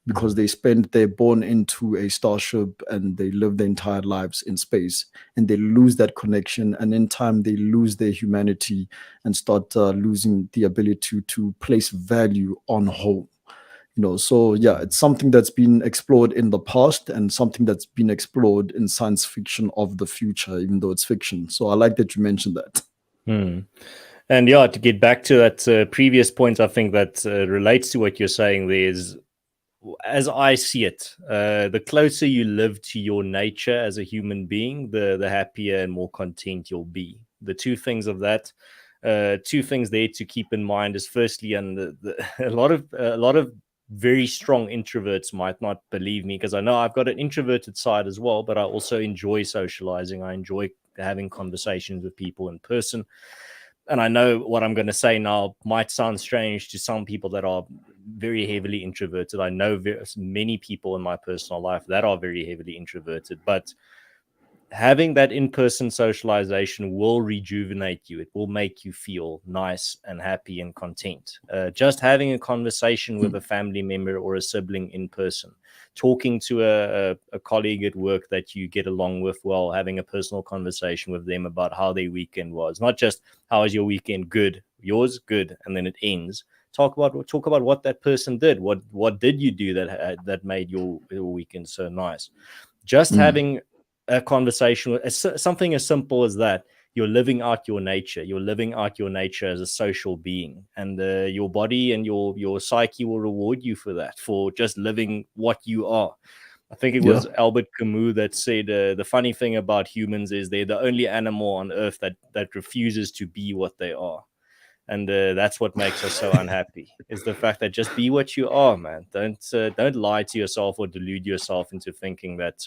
because mm, they're born into a starship and they live their entire lives in space, and they lose that connection, and in time they lose their humanity and start losing the ability to place value on home. So yeah, mm. it's something that's been explored in the past and something that's been explored in science fiction of the future, even though it's fiction. So I like that you mentioned that. Hmm. And yeah, to get back to that previous point, I think that relates to what you're saying. There's, as I see it, the closer you live to your nature as a human being, the happier and more content you'll be. The two things there to keep in mind is firstly, and a lot of very strong introverts might not believe me because I know I've got an introverted side as well, but I also enjoy socializing. I enjoy having conversations with people in person, and I know what I'm going to say now might sound strange to some people that are very heavily introverted. I know many people in my personal life that are very heavily introverted, but having that in-person socialization will rejuvenate you. It will make you feel nice and happy and content. Just having a conversation with a family member or a sibling in person, talking to a colleague at work that you get along with well, having a personal conversation with them about how their weekend was, not just how was your weekend, good, yours good, and then it ends. Talk about what that person did. What did you do that made your weekend so nice? Just Mm, having a conversation with something as simple as that. You're living out your nature. You're living out your nature as a social being, and your body and your psyche will reward you for that, for just living what you are. I think it yeah. was Albert Camus that said the funny thing about humans is they're the only animal on earth that refuses to be what they are. and that's what makes us so unhappy, is the fact that just be what you are, man. Don't lie to yourself or delude yourself into thinking that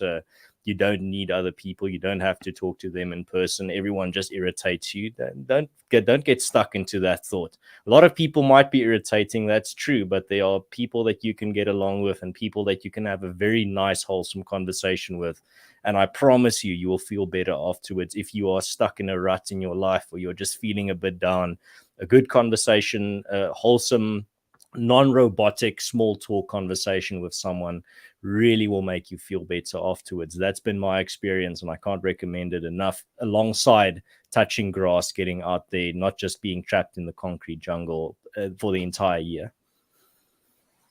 you don't need other people. You don't have to talk to them in person. Everyone just irritates you. Don't get stuck into that thought. A lot of people might be irritating, that's true, but there are people that you can get along with and people that you can have a very nice, wholesome conversation with. And I promise you, you will feel better afterwards. If you are stuck in a rut in your life or you're just feeling a bit down, a good conversation, a wholesome, non-robotic small talk conversation with someone really will make you feel better afterwards. That's been my experience, and I can't recommend it enough, alongside touching grass, getting out there, not just being trapped in the concrete jungle for the entire year.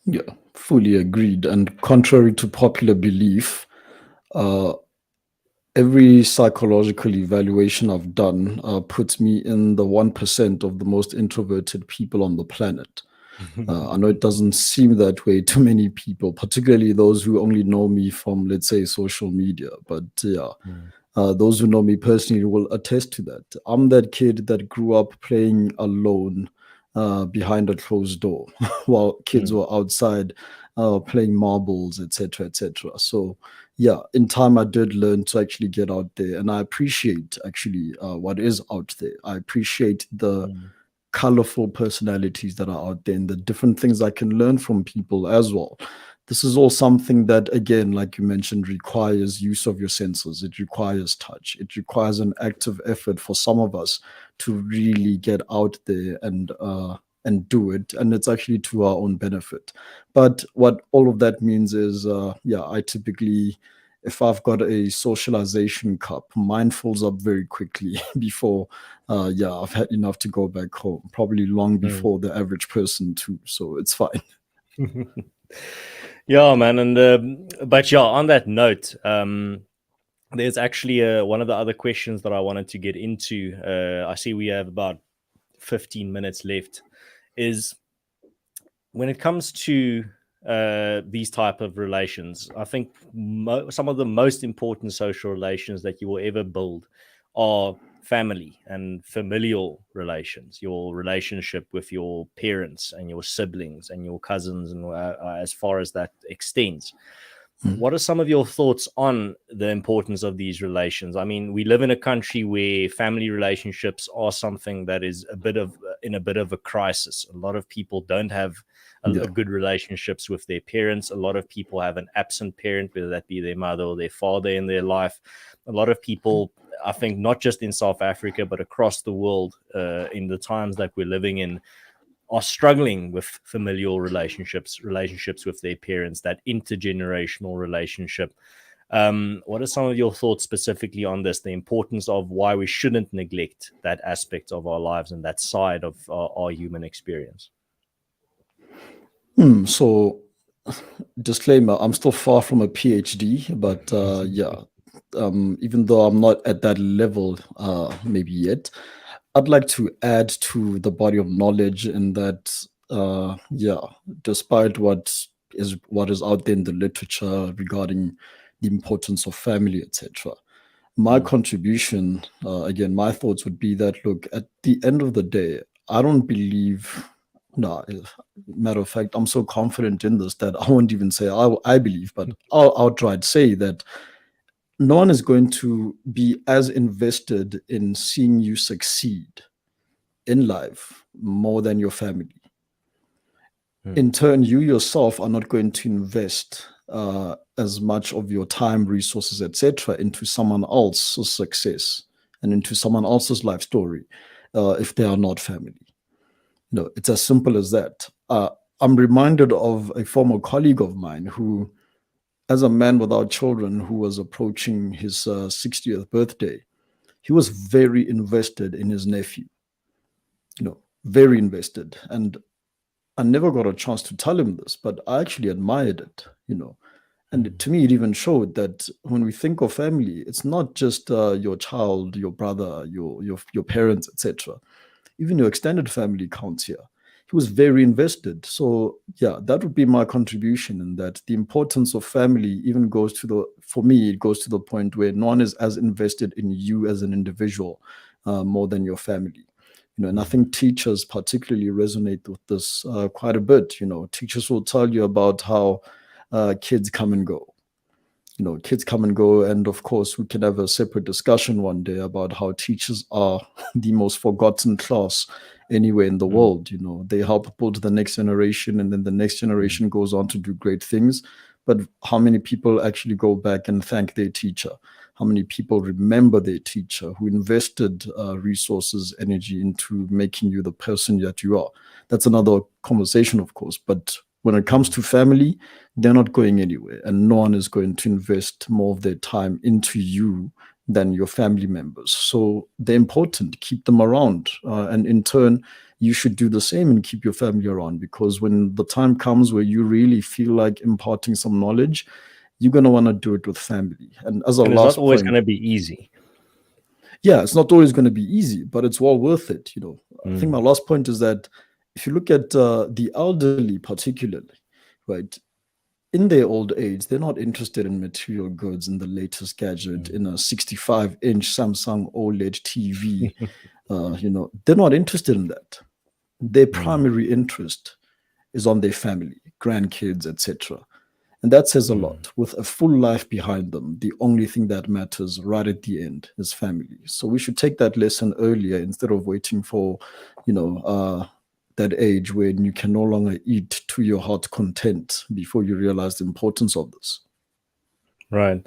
Yeah, fully agreed. And contrary to popular belief, uh, every psychological evaluation I've done puts me in the 1% of the most introverted people on the planet. I know it doesn't seem that way to many people, particularly those who only know me from, let's say, social media. But yeah, those who know me personally will attest to that. I'm that kid that grew up playing alone behind a closed door while kids were outside playing marbles, etc., etc. So yeah, in time I did learn to actually get out there, and I appreciate actually what is out there. I appreciate the colorful personalities that are out there and the different things I can learn from people as well. This is all something that, again, like you mentioned, requires use of your senses. It requires touch. It requires an active effort for some of us to really get out there and do it. And it's actually to our own benefit. But what all of that means is, yeah, I typically, if I've got a socialization cup, mine fills up very quickly before, yeah, I've had enough to go back home, probably long before the average person too. So it's fine. Yeah, man. And but yeah, on that note, there's actually one of the other questions that I wanted to get into. I see we have about 15 minutes left. Is when it comes to these type of relations, I think some of the most important social relations that you will ever build are family and familial relations, your relationship with your parents and your siblings and your cousins, and as far as that extends. What are some of your thoughts on the importance of these relations? I mean, we live in a country where family relationships are something that is in a bit of a crisis. A lot of people don't have a good relationships with their parents. A lot of people have an absent parent, whether that be their mother or their father in their life. A lot of people, I think, not just in South Africa, but across the world, in the times that we're living in, are struggling with familial relationships with their parents, that intergenerational relationship. What are some of your thoughts specifically on this, the importance of why we shouldn't neglect that aspect of our lives and that side of our human experience? So, disclaimer, I'm still far from a PhD, but yeah, even though I'm not at that level maybe yet, I'd like to add to the body of knowledge in that, yeah, despite what is out there in the literature regarding the importance of family, etc., my contribution, again, my thoughts would be that, look, at the end of the day, I don't believe. No, matter of fact, I'm so confident in this that I won't even say I believe, but I'll outright say that no one is going to be as invested in seeing you succeed in life more than your family. In turn, you yourself are not going to invest as much of your time, resources, etc., into someone else's success and into someone else's life story if they are not family. No, it's as simple as that. I'm reminded of a former colleague of mine who, as a man without children, who was approaching his 60th birthday, he was very invested in his nephew, very invested. And I never got a chance to tell him this, but I actually admired it. And to me, it even showed that when we think of family, it's not just your child, your brother, your parents, etc. Even your extended family counts here. He was very invested. So yeah, that would be my contribution in that the importance of family even goes to for me, it goes to the point where no one is as invested in you as an individual more than your family. And I think teachers particularly resonate with this quite a bit. Teachers will tell you about how kids come and go. Kids come and go, and of course, we can have a separate discussion one day about how teachers are the most forgotten class anywhere in the world. They help build the next generation, and then the next generation goes on to do great things. But how many people actually go back and thank their teacher? How many people remember their teacher who invested resources, energy into making you the person that you are? That's another conversation, of course. But when it comes to family, they're not going anywhere, and no one is going to invest more of their time into you than your family members. So they're important. Keep them around, and in turn, you should do the same and keep your family around, because when the time comes where you really feel like imparting some knowledge, you're going to want to do it with family. And as a And it's not last always point, going to be easy. yeah, it's not always going to be easy, but it's well worth it. I think my last point is that if you look at the elderly, particularly, right, in their old age, they're not interested in material goods and the latest gadget in a 65-inch Samsung OLED TV. They're not interested in that. Their primary interest is on their family, grandkids, etc. And that says a lot. With a full life behind them, the only thing that matters right at the end is family. So we should take that lesson earlier instead of waiting for, that age when you can no longer eat to your heart's content before you realize the importance of this. Right.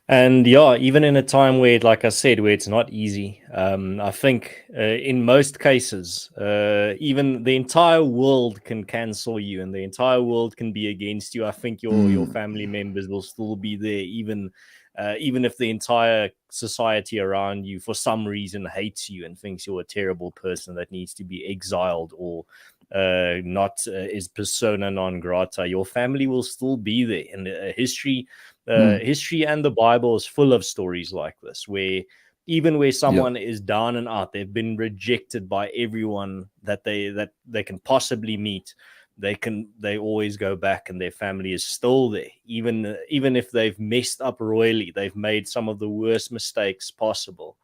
And yeah, even in a time where, like I said, where it's not easy, I think in most cases, even the entire world can cancel you and the entire world can be against you. I think your family members will still be there, even if the entire society around you, for some reason, hates you and thinks you're a terrible person that needs to be exiled or not is persona non grata. Your family will still be there, and history and the Bible is full of stories like this, where even where someone is down and out, they've been rejected by everyone that they can possibly meet. They always go back, and their family is still there, even if they've messed up royally, they've made some of the worst mistakes possible.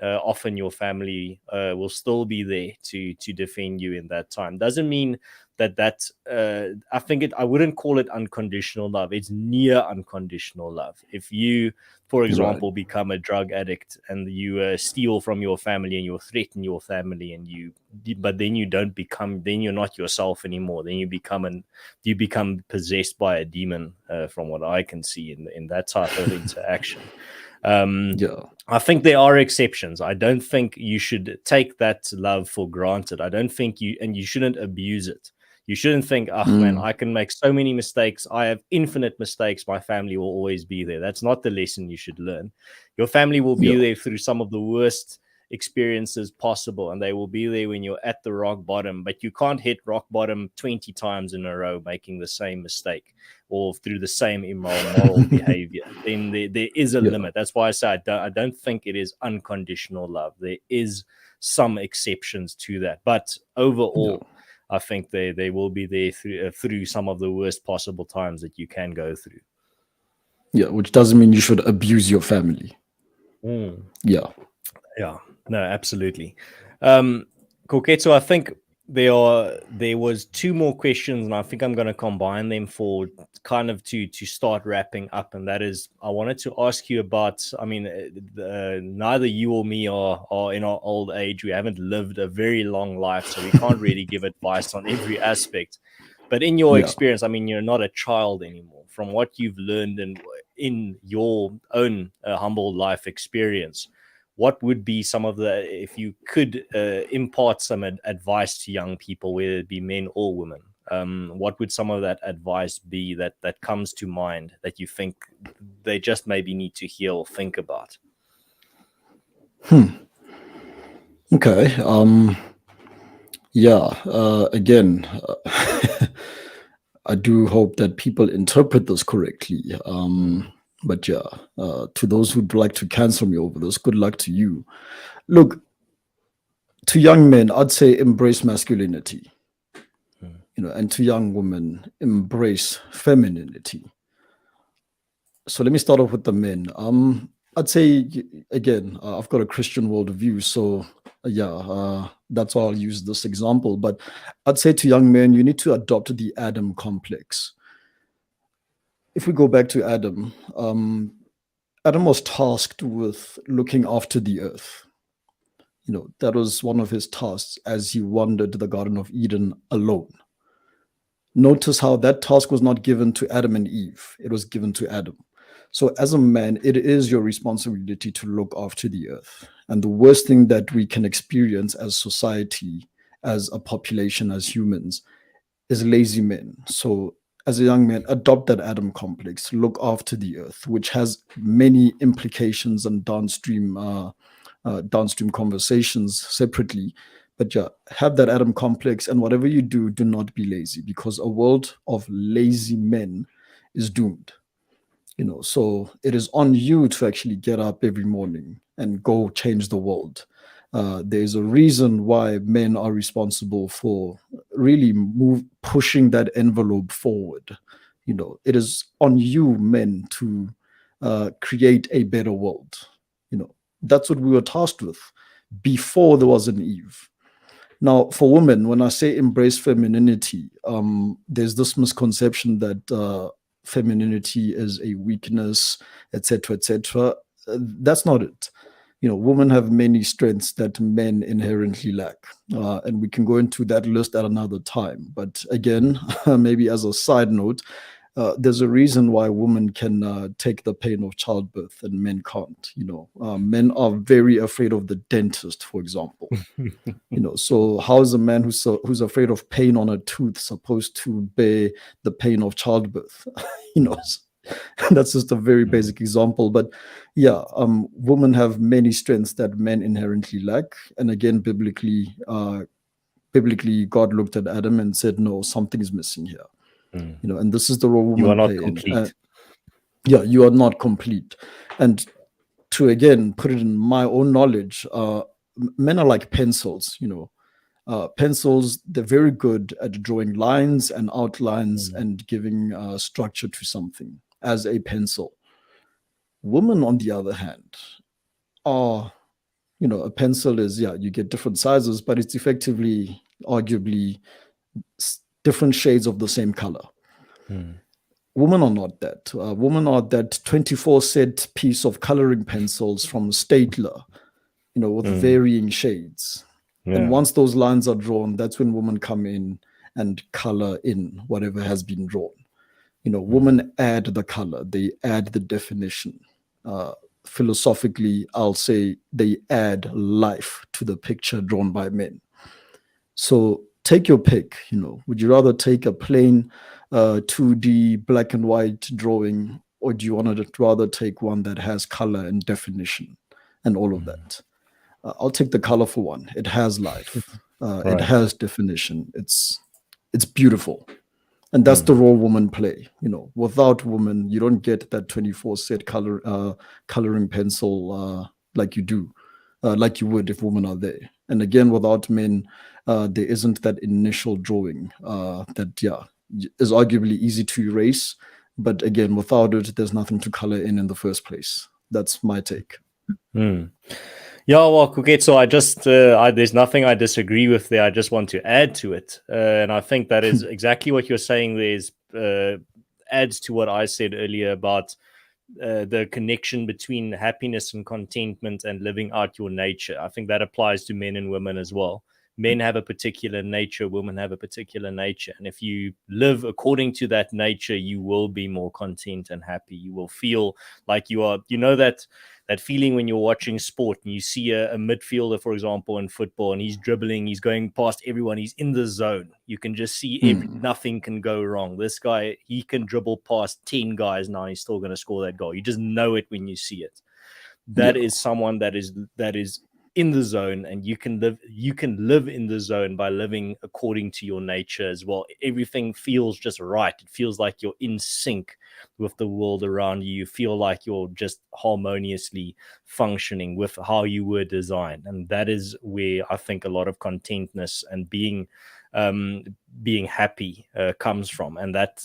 Often your family will still be there to defend you in that time. Doesn't mean that I wouldn't call it unconditional love. It's near unconditional love. If you, for example, become a drug addict and you steal from your family and you threaten your family, but then you don't become, then you're not yourself anymore. Then you become possessed by a demon, from what I can see in that type of interaction. I think there are exceptions. I don't think you should take that love for granted. I don't think you shouldn't abuse it. You shouldn't think, oh man, I can make so many mistakes. I have infinite mistakes. My family will always be there. That's not the lesson you should learn. Your family will be there through some of the worst experiences possible, and they will be there when you're at the rock bottom, but you can't hit rock bottom 20 times in a row making the same mistake or through the same immoral behavior. Then there is a limit. That's why I say I don't think it is unconditional love. There is some exceptions to that, but overall I think they will be there through some of the worst possible times that you can go through. Yeah, which doesn't mean you should abuse your family. Yeah, no, absolutely. Koketso, I think there was two more questions, and I think I'm going to combine them for kind of to start wrapping up. And that is, I wanted to ask you about, I mean, neither you or me are in our old age. We haven't lived a very long life, so we can't really give advice on every aspect. But in your experience, I mean, you're not a child anymore. From what you've learned in your own humble life experience, what would be some of if you could impart some advice to young people, whether it be men or women, what would some of that advice be that comes to mind that you think they just maybe need to hear or think about? Okay. Again, I do hope that people interpret this correctly. But to those who'd like to cancel me over this, good luck to you. Look, to young men, I'd say embrace masculinity. And to young women, embrace femininity. So let me start off with the men. I'd say, again, I've got a Christian worldview, so that's why I'll use this example. But I'd say to young men, you need to adopt the Adam complex. If we go back to Adam, Adam was tasked with looking after the earth. That was one of his tasks as he wandered the Garden of Eden alone. Notice how that task was not given to Adam and Eve, it was given to Adam. So, as a man, it is your responsibility to look after the earth. And the worst thing that we can experience as society, as a population, as humans, is lazy men. So, as a young man, adopt that Adam complex, look after the earth, which has many implications and downstream conversations separately. But yeah, have that Adam complex, and whatever you do, do not be lazy, because a world of lazy men is doomed. So it is on you to actually get up every morning and go change the world. There's a reason why men are responsible for really pushing that envelope forward. It is on you, men, to create a better world. That's what we were tasked with before there was an Eve. Now, for women, when I say embrace femininity, there's this misconception that femininity is a weakness, etc., etc. That's not it. Women have many strengths that men inherently lack, and we can go into that list at another time. But again, maybe as a side note, there's a reason why women can take the pain of childbirth and men can't. Men are very afraid of the dentist, for example. So how is a man who's afraid of pain on a tooth supposed to bear the pain of childbirth? That's just a very basic example. But yeah, women have many strengths that men inherently lack. And again, biblically, God looked at Adam and said, no, something is missing here. And this is the role women You are not play complete. You are not complete. And to again put it in my own knowledge, men are like pencils. Pencils, they're very good at drawing lines and outlines and giving structure to something as a pencil. Women, on the other hand, are, a pencil is, you get different sizes, but it's effectively, arguably, different shades of the same color. Women are not that. Women are that 24 set piece of coloring pencils from Stapler, with varying shades. Yeah. And once those lines are drawn, that's when women come in and color in whatever has been drawn. Women add the color, they add the definition. Philosophically, I'll say they add life to the picture drawn by men. So take your pick. Would you rather take a plain 2D black and white drawing, or do you want to rather take one that has color and definition and all of that? I'll take the colorful one. It has life. It has definition. It's beautiful. And that's the role women play. Without women, you don't get that 24 set coloring pencil like you do, like you would if women are there. And again, without men, there isn't that initial drawing that is arguably easy to erase. But again, without it, there's nothing to color in the first place. That's my take. Yeah, well, Koketso, I just there's nothing I disagree with there. I just want to add to it, and I think that is exactly what you're saying. There's adds to what I said earlier about the connection between happiness and contentment and living out your nature. I think that applies to men and women as well. Men have a particular nature, women have a particular nature. And if you live according to that nature, you will be more content and happy. You will feel like you are, that feeling when you're watching sport and you see a midfielder, for example, in football, and he's dribbling, he's going past everyone, he's in the zone. You can just see nothing can go wrong. This guy, he can dribble past 10 guys now, he's still going to score that goal. You just know it when you see it. That is someone that is in the zone, and you can live in the zone by living according to your nature as well. Everything feels just right. It feels like you're in sync with the world around you. You feel like you're just harmoniously functioning with how you were designed. And that is where I think a lot of contentness and being um, being happy comes from. And that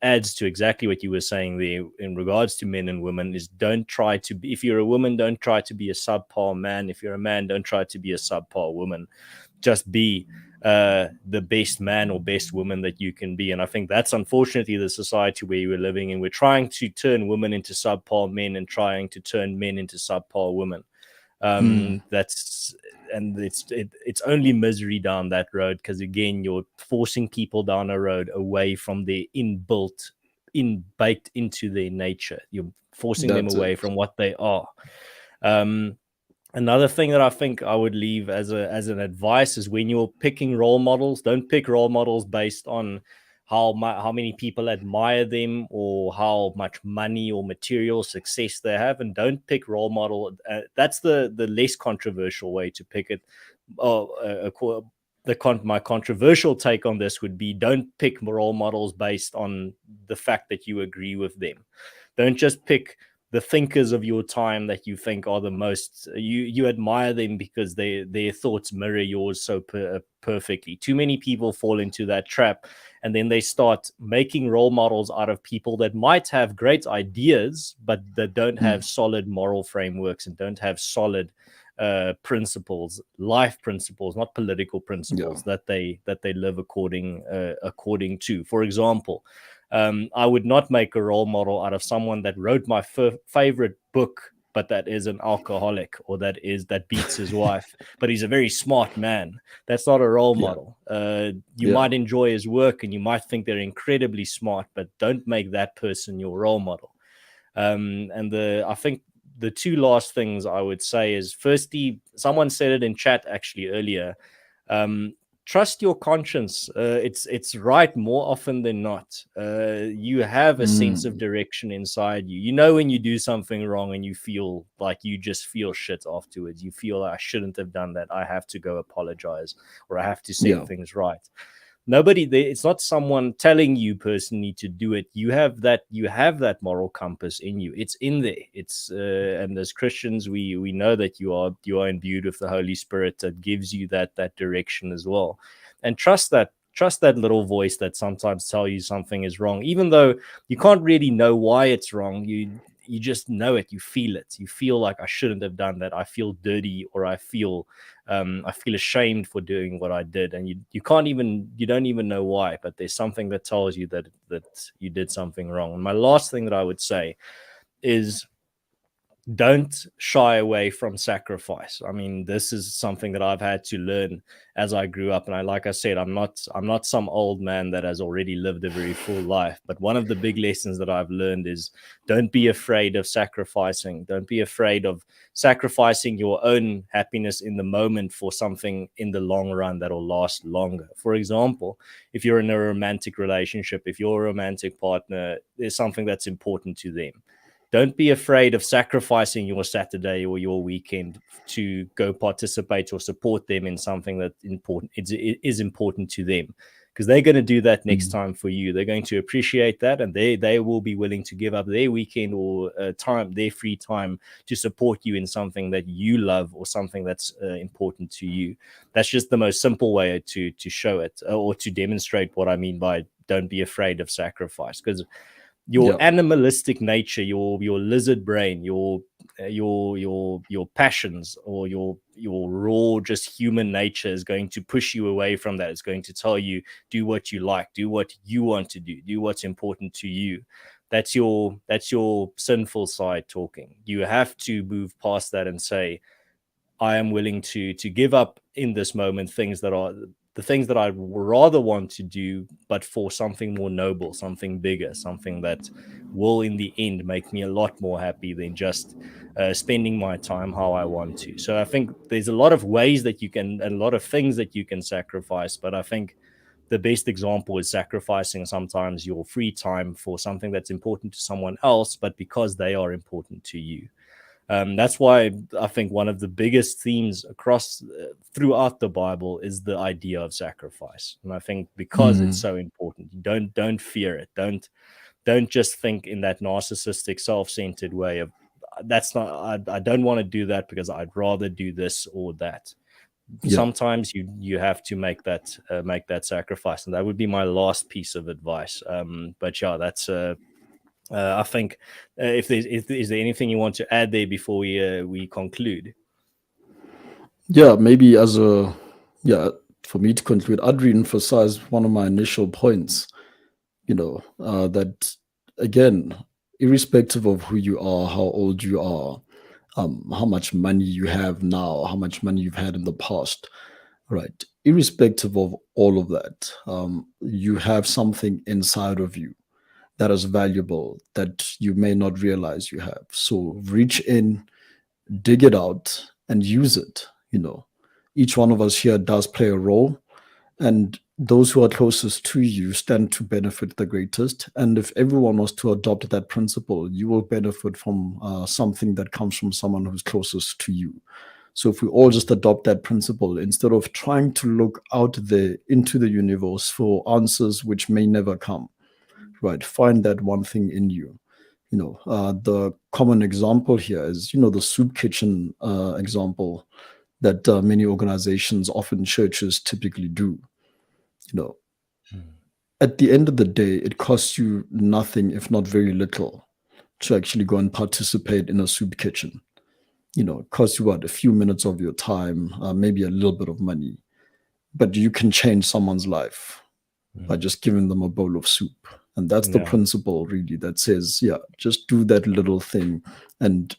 adds to exactly what you were saying there in regards to men and women, is don't try to be, if you're a woman, don't try to be a subpar man. If you're a man, don't try to be a subpar woman. Just be the best man or best woman that you can be. And I think that's unfortunately the society where we're living in. We're trying to turn women into subpar men and trying to turn men into subpar women. That's and it's only misery down that road, because again, you're forcing people down a road away from their baked into their nature. You're forcing them That's it. away from what they are. um Another thing that I think I would leave as an advice is, when you're picking role models, don't pick role models based on how many people admire them, or how much money or material success they have, and don't pick role model. That's the less controversial way to pick it. Oh, my controversial take on this would be, don't pick role models based on the fact that you agree with them. Don't just pick the thinkers of your time that you think are the most, you admire them because their thoughts mirror yours so perfectly. Too many people fall into that trap, and then they start making role models out of people that might have great ideas, but that don't have solid moral frameworks and don't have solid principles, life principles, not political Yeah. principles, that they live according to. For example, I would not make a role model out of someone that wrote my favorite book, but that is an alcoholic, or that beats his wife, but he's a very smart man. That's not a role Yeah. model. You Yeah. might enjoy his work and you might think they're incredibly smart, but don't make that person your role model. And I think the two last things I would say is, firstly, someone said it in chat actually earlier. Um, Trust your conscience. It's right more often than not. You have a sense of Mm. direction inside you. You know when you do something wrong and you feel like you just feel shit afterwards. You feel like, I shouldn't have done that. I have to go apologize, or I have to set Yeah. things right. Nobody there, it's not someone telling you personally to do it. You have that moral compass in you. It's in there. It's And as Christians, we know that you are imbued with the Holy Spirit that gives you that direction as well. And trust that little voice that sometimes tell you something is wrong, even though you can't really know why it's wrong. You just know it. You feel it. You feel like, I shouldn't have done that. I feel dirty, or I feel ashamed for doing what I did, and you don't even know why, but there's something that tells you that you did something wrong. And my last thing that I would say is, don't shy away from sacrifice. I mean, this is something that I've had to learn as I grew up. And like I said, I'm not some old man that has already lived a very full life. But one of the big lessons that I've learned is, don't be afraid of sacrificing. Don't be afraid of sacrificing your own happiness in the moment for something in the long run that will last longer. For example, if you're in a romantic relationship, if your romantic partner, there's something that's important to them, don't be afraid of sacrificing your Saturday or your weekend to go participate or support them in something that is important to them, because they're going to do that next Mm. time for you. They're going to appreciate that, and they will be willing to give up their weekend or their free time, to support you in something that you love, or something that's important to you. That's just the most simple way to show it, or to demonstrate what I mean by don't be afraid of sacrifice. Because your Yeah. animalistic nature, your lizard brain, your passions, or your raw, just human nature is going to push you away from that. It's going to tell you, do what you like, do what you want to do what's important to you. That's your sinful side talking. You have to move past that and say, I am willing to give up in this moment things that are the things that I rather want to do, but for something more noble, something bigger, something that will in the end make me a lot more happy than just spending my time how I want to. So I think there's a lot of ways that you can, and a lot of things that you can sacrifice, but I think the best example is sacrificing sometimes your free time for something that's important to someone else, but because they are important to you. That's why I think one of the biggest themes across throughout the Bible is the idea of sacrifice, and I think because it's Mm. so important, don't fear it. Don't just think in that narcissistic, self-centered way of, that's not. I don't want to do that because I'd rather do this or that. Yeah. sometimes you have to make that sacrifice, and that would be my last piece of advice. But yeah, that's I think if is there anything you want to add there before we conclude? Yeah, maybe as a, yeah, for me to conclude, I'd reemphasize one of my initial points, that again, irrespective of who you are, how old you are, how much money you have now, how much money you've had in the past, right? Irrespective of all of that, you have something inside of you that is valuable that you may not realize you have. So reach in, dig it out, and use it. Each one of us here does play a role, and those who are closest to you stand to benefit the greatest. And if everyone was to adopt that principle, you will benefit from something that comes from someone who's closest to you. So if we all just adopt that principle instead of trying to look out there into the universe for answers which may never come, right? Find that one thing in you. The common example here is, the soup kitchen example that many organizations, often churches, typically do. You know, at the end of the day, it costs you nothing, if not very little, to actually go and participate in a soup kitchen. It costs you what, a few minutes of your time, maybe a little bit of money, but you can change someone's life by just giving them a bowl of soup. And that's the Yeah. principle, really, that says, yeah, just do that little thing and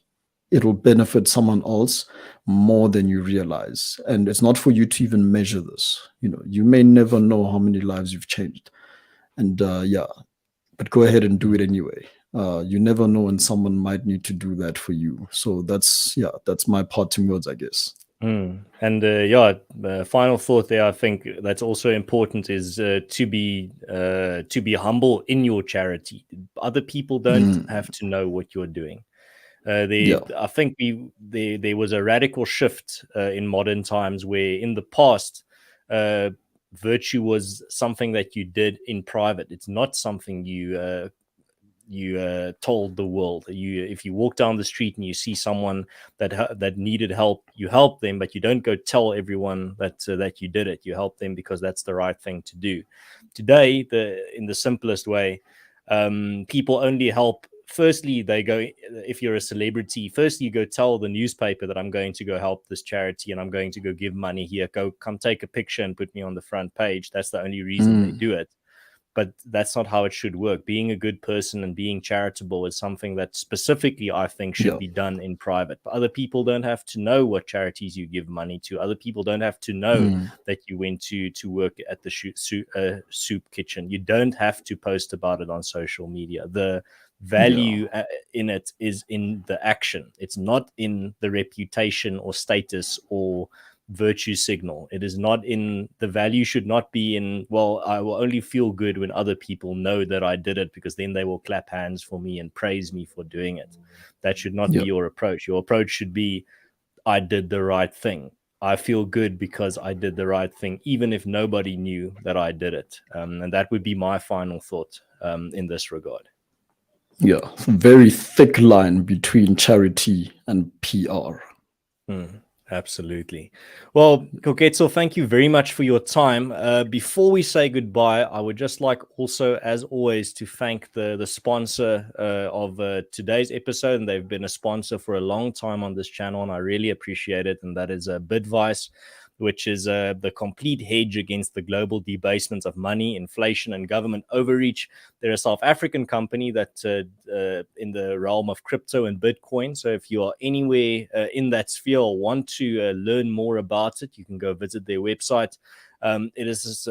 it'll benefit someone else more than you realize. And it's not for you to even measure this. You may never know how many lives you've changed. And yeah, but go ahead and do it anyway. You never know when someone might need to do that for you. So that's my parting words, I guess. And yeah, final thought there. I think that's also important is to be humble in your charity. Other people don't Mm, have to know what you're doing. yeah. I think there was a radical shift in modern times where in the past, uh, virtue was something that you did in private. It's not something you told the world. If you walk down the street and you see someone that needed help, you help them, but you don't go tell everyone that you did it. You help them because that's the right thing to do. Today, in the simplest way, people only help. Firstly, they go, if you're a celebrity, first you go tell the newspaper that I'm going to go help this charity and I'm going to go give money here. Go, come take a picture and put me on the front page. That's the only reason they Mm, do it, but that's not how it should work. Being a good person and being charitable is something that specifically I think should yeah. be done in private. But other people don't have to know what charities you give money to. Other people don't have to know Mm, that you went to work at the soup kitchen. You don't have to post about it on social media. The yeah. value in it is in the action. It's not in the reputation or status or virtue signal. It is not in the value should not be in, well, I will only feel good when other people know that I did it because then they will clap hands for me and praise me for doing it. That should not be Yeah. your approach. Your approach should be, I did the right thing. I feel good because I did the right thing, even if nobody knew that I did it. And that would be my final thought in this regard. Yeah. It's a very thick line between charity and PR. Absolutely. Well, Koketso, thank you very much for your time. Before we say goodbye, I would just like also, as always, to thank the sponsor of today's episode. And they've been a sponsor for a long time on this channel, and I really appreciate it. And that is Bitvice, which is the complete hedge against the global debasement of money, inflation, and government overreach. They're a South African company that in the realm of crypto and Bitcoin. So if you are anywhere in that sphere or want to learn more about it, you can go visit their website. It is this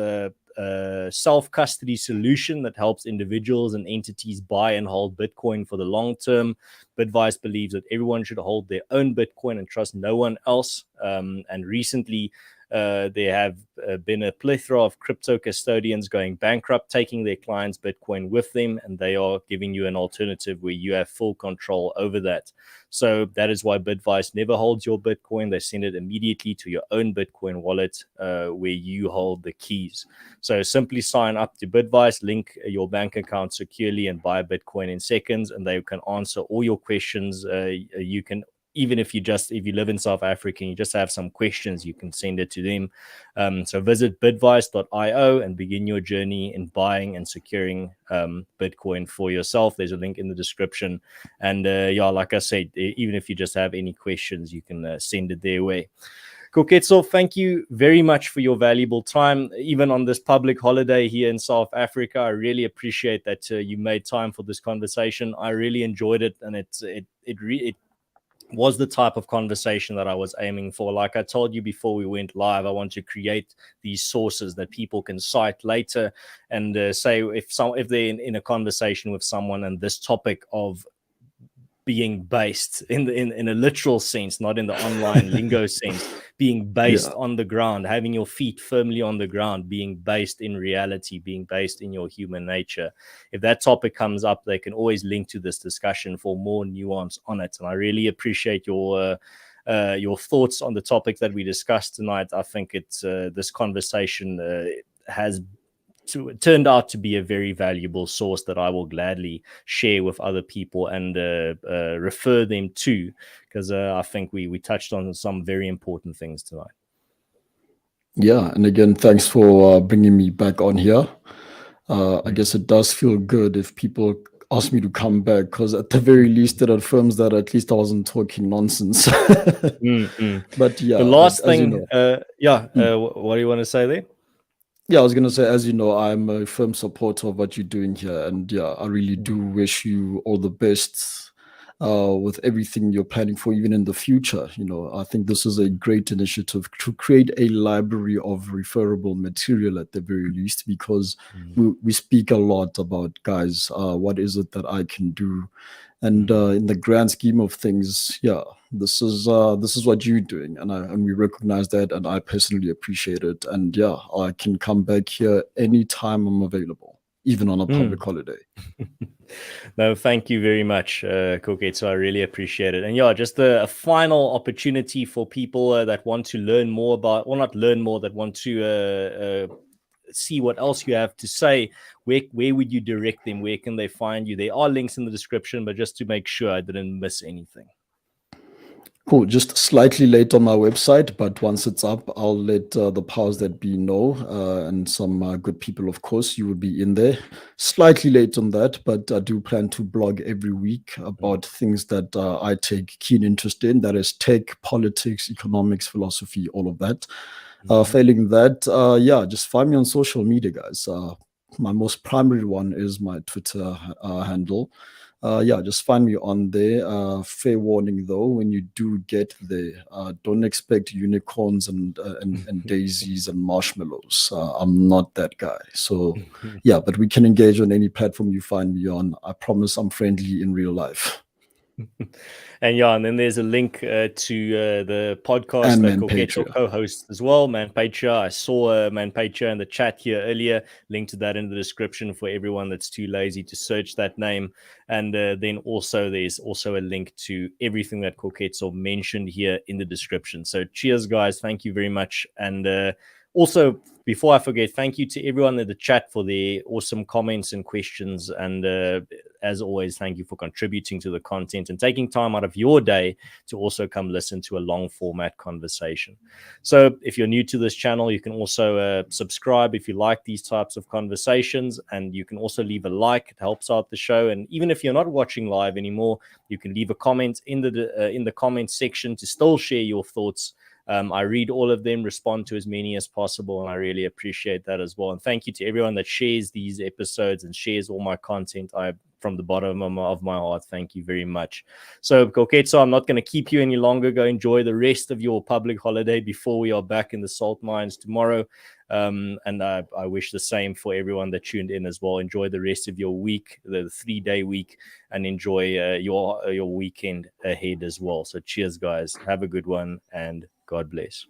self-custody solution that helps individuals and entities buy and hold Bitcoin for the long term. Bitvice believes that everyone should hold their own Bitcoin and trust no one else. And recently, there have been a plethora of crypto custodians going bankrupt, taking their clients' Bitcoin with them, and they are giving you an alternative where you have full control over that. So that is why Bitvice never holds your Bitcoin. They send it immediately to your own Bitcoin wallet where you hold the keys. So simply sign up to Bitvice, link your bank account securely, and buy Bitcoin in seconds, and they can answer all your questions. You can even if you live in South Africa and you just have some questions, you can send it to them. So visit bitvice.io and begin your journey in buying and securing Bitcoin for yourself. There's a link in the description. And yeah, like I said, even if you just have any questions, you can send it their way. Koketso, thank you very much for your valuable time, even on this public holiday here in South Africa. I really appreciate that you made time for this conversation. I really enjoyed it, and it was the type of conversation that I was aiming for. Like I told you before we went live, I want to create these sources that people can cite later and say if they're in a conversation with someone and this topic of being based in a literal sense, not in the online lingo sense, being based on the ground, having your feet firmly on the ground, being based in reality, being based in your human nature. If that topic comes up, they can always link to this discussion for more nuance on it. And I really appreciate your thoughts on the topic that we discussed tonight. I think it's this conversation has turned out to be a very valuable source that I will gladly share with other people and refer them to, because I think we touched on some very important things tonight. Yeah, and again, thanks for bringing me back on here. I guess it does feel good if people ask me to come back, because at the very least it affirms that at least I wasn't talking nonsense. But yeah, the last thing, you know, what do you want to say there? Yeah, I was going to say, as you know, I'm a firm supporter of what you're doing here. And yeah, I really do wish you all the best with everything you're planning for, even in the future. You know, I think this is a great initiative to create a library of referable material at the very least, because we speak a lot about, guys, what is it that I can do? And in the grand scheme of things, yeah, this is what you're doing, and we recognize that, and I personally appreciate it. And yeah, I can come back here anytime I'm available, even on a public holiday. No, thank you very much, Koketso. I really appreciate it. And yeah, just a final opportunity for people that want to learn more about, or not learn more, that want to see what else you have to say. Where would you direct them? Where can they find you? There are links in the description, but just to make sure I didn't miss anything. Cool. Just slightly late on my website, but once it's up, I'll let the powers that be know, and some good people, of course, you will be in there. Slightly late on that, but I do plan to blog every week about things that I take keen interest in. That is tech, politics, economics, philosophy, all of that. Failing that, yeah, just find me on social media, guys. My most primary one is my Twitter handle. Yeah, just find me on there. Fair warning though, when you do get there, don't expect unicorns and daisies and marshmallows. I'm not that guy. So yeah, but we can engage on any platform you find me on. I promise I'm friendly in real life. And yeah, and then there's a link to the podcast that Koketso co-hosts as well, Man Patria. I saw Man Patria in the chat here earlier. Link to that in the description for everyone that's too lazy to search that name. And then also there's also a link to everything that Koketso mentioned here in the description. So cheers, guys. Thank you very much. And also, before I forget, thank you to everyone in the chat for their awesome comments and questions. And as always, thank you for contributing to the content and taking time out of your day to also come listen to a long format conversation. So if you're new to this channel, you can also subscribe if you like these types of conversations, and you can also leave a like. It helps out the show. And even if you're not watching live anymore, you can leave a comment in the comment section to still share your thoughts. I read all of them, respond to as many as possible, and I really appreciate that as well. And thank you to everyone that shares these episodes and shares all my content. From the bottom of my heart, thank you very much. So, Koketso, I'm not going to keep you any longer. Go enjoy the rest of your public holiday before we are back in the salt mines tomorrow. And I wish the same for everyone that tuned in as well. Enjoy the rest of your week, the 3-day week, and enjoy your weekend ahead as well. So cheers, guys. Have a good one, and God bless.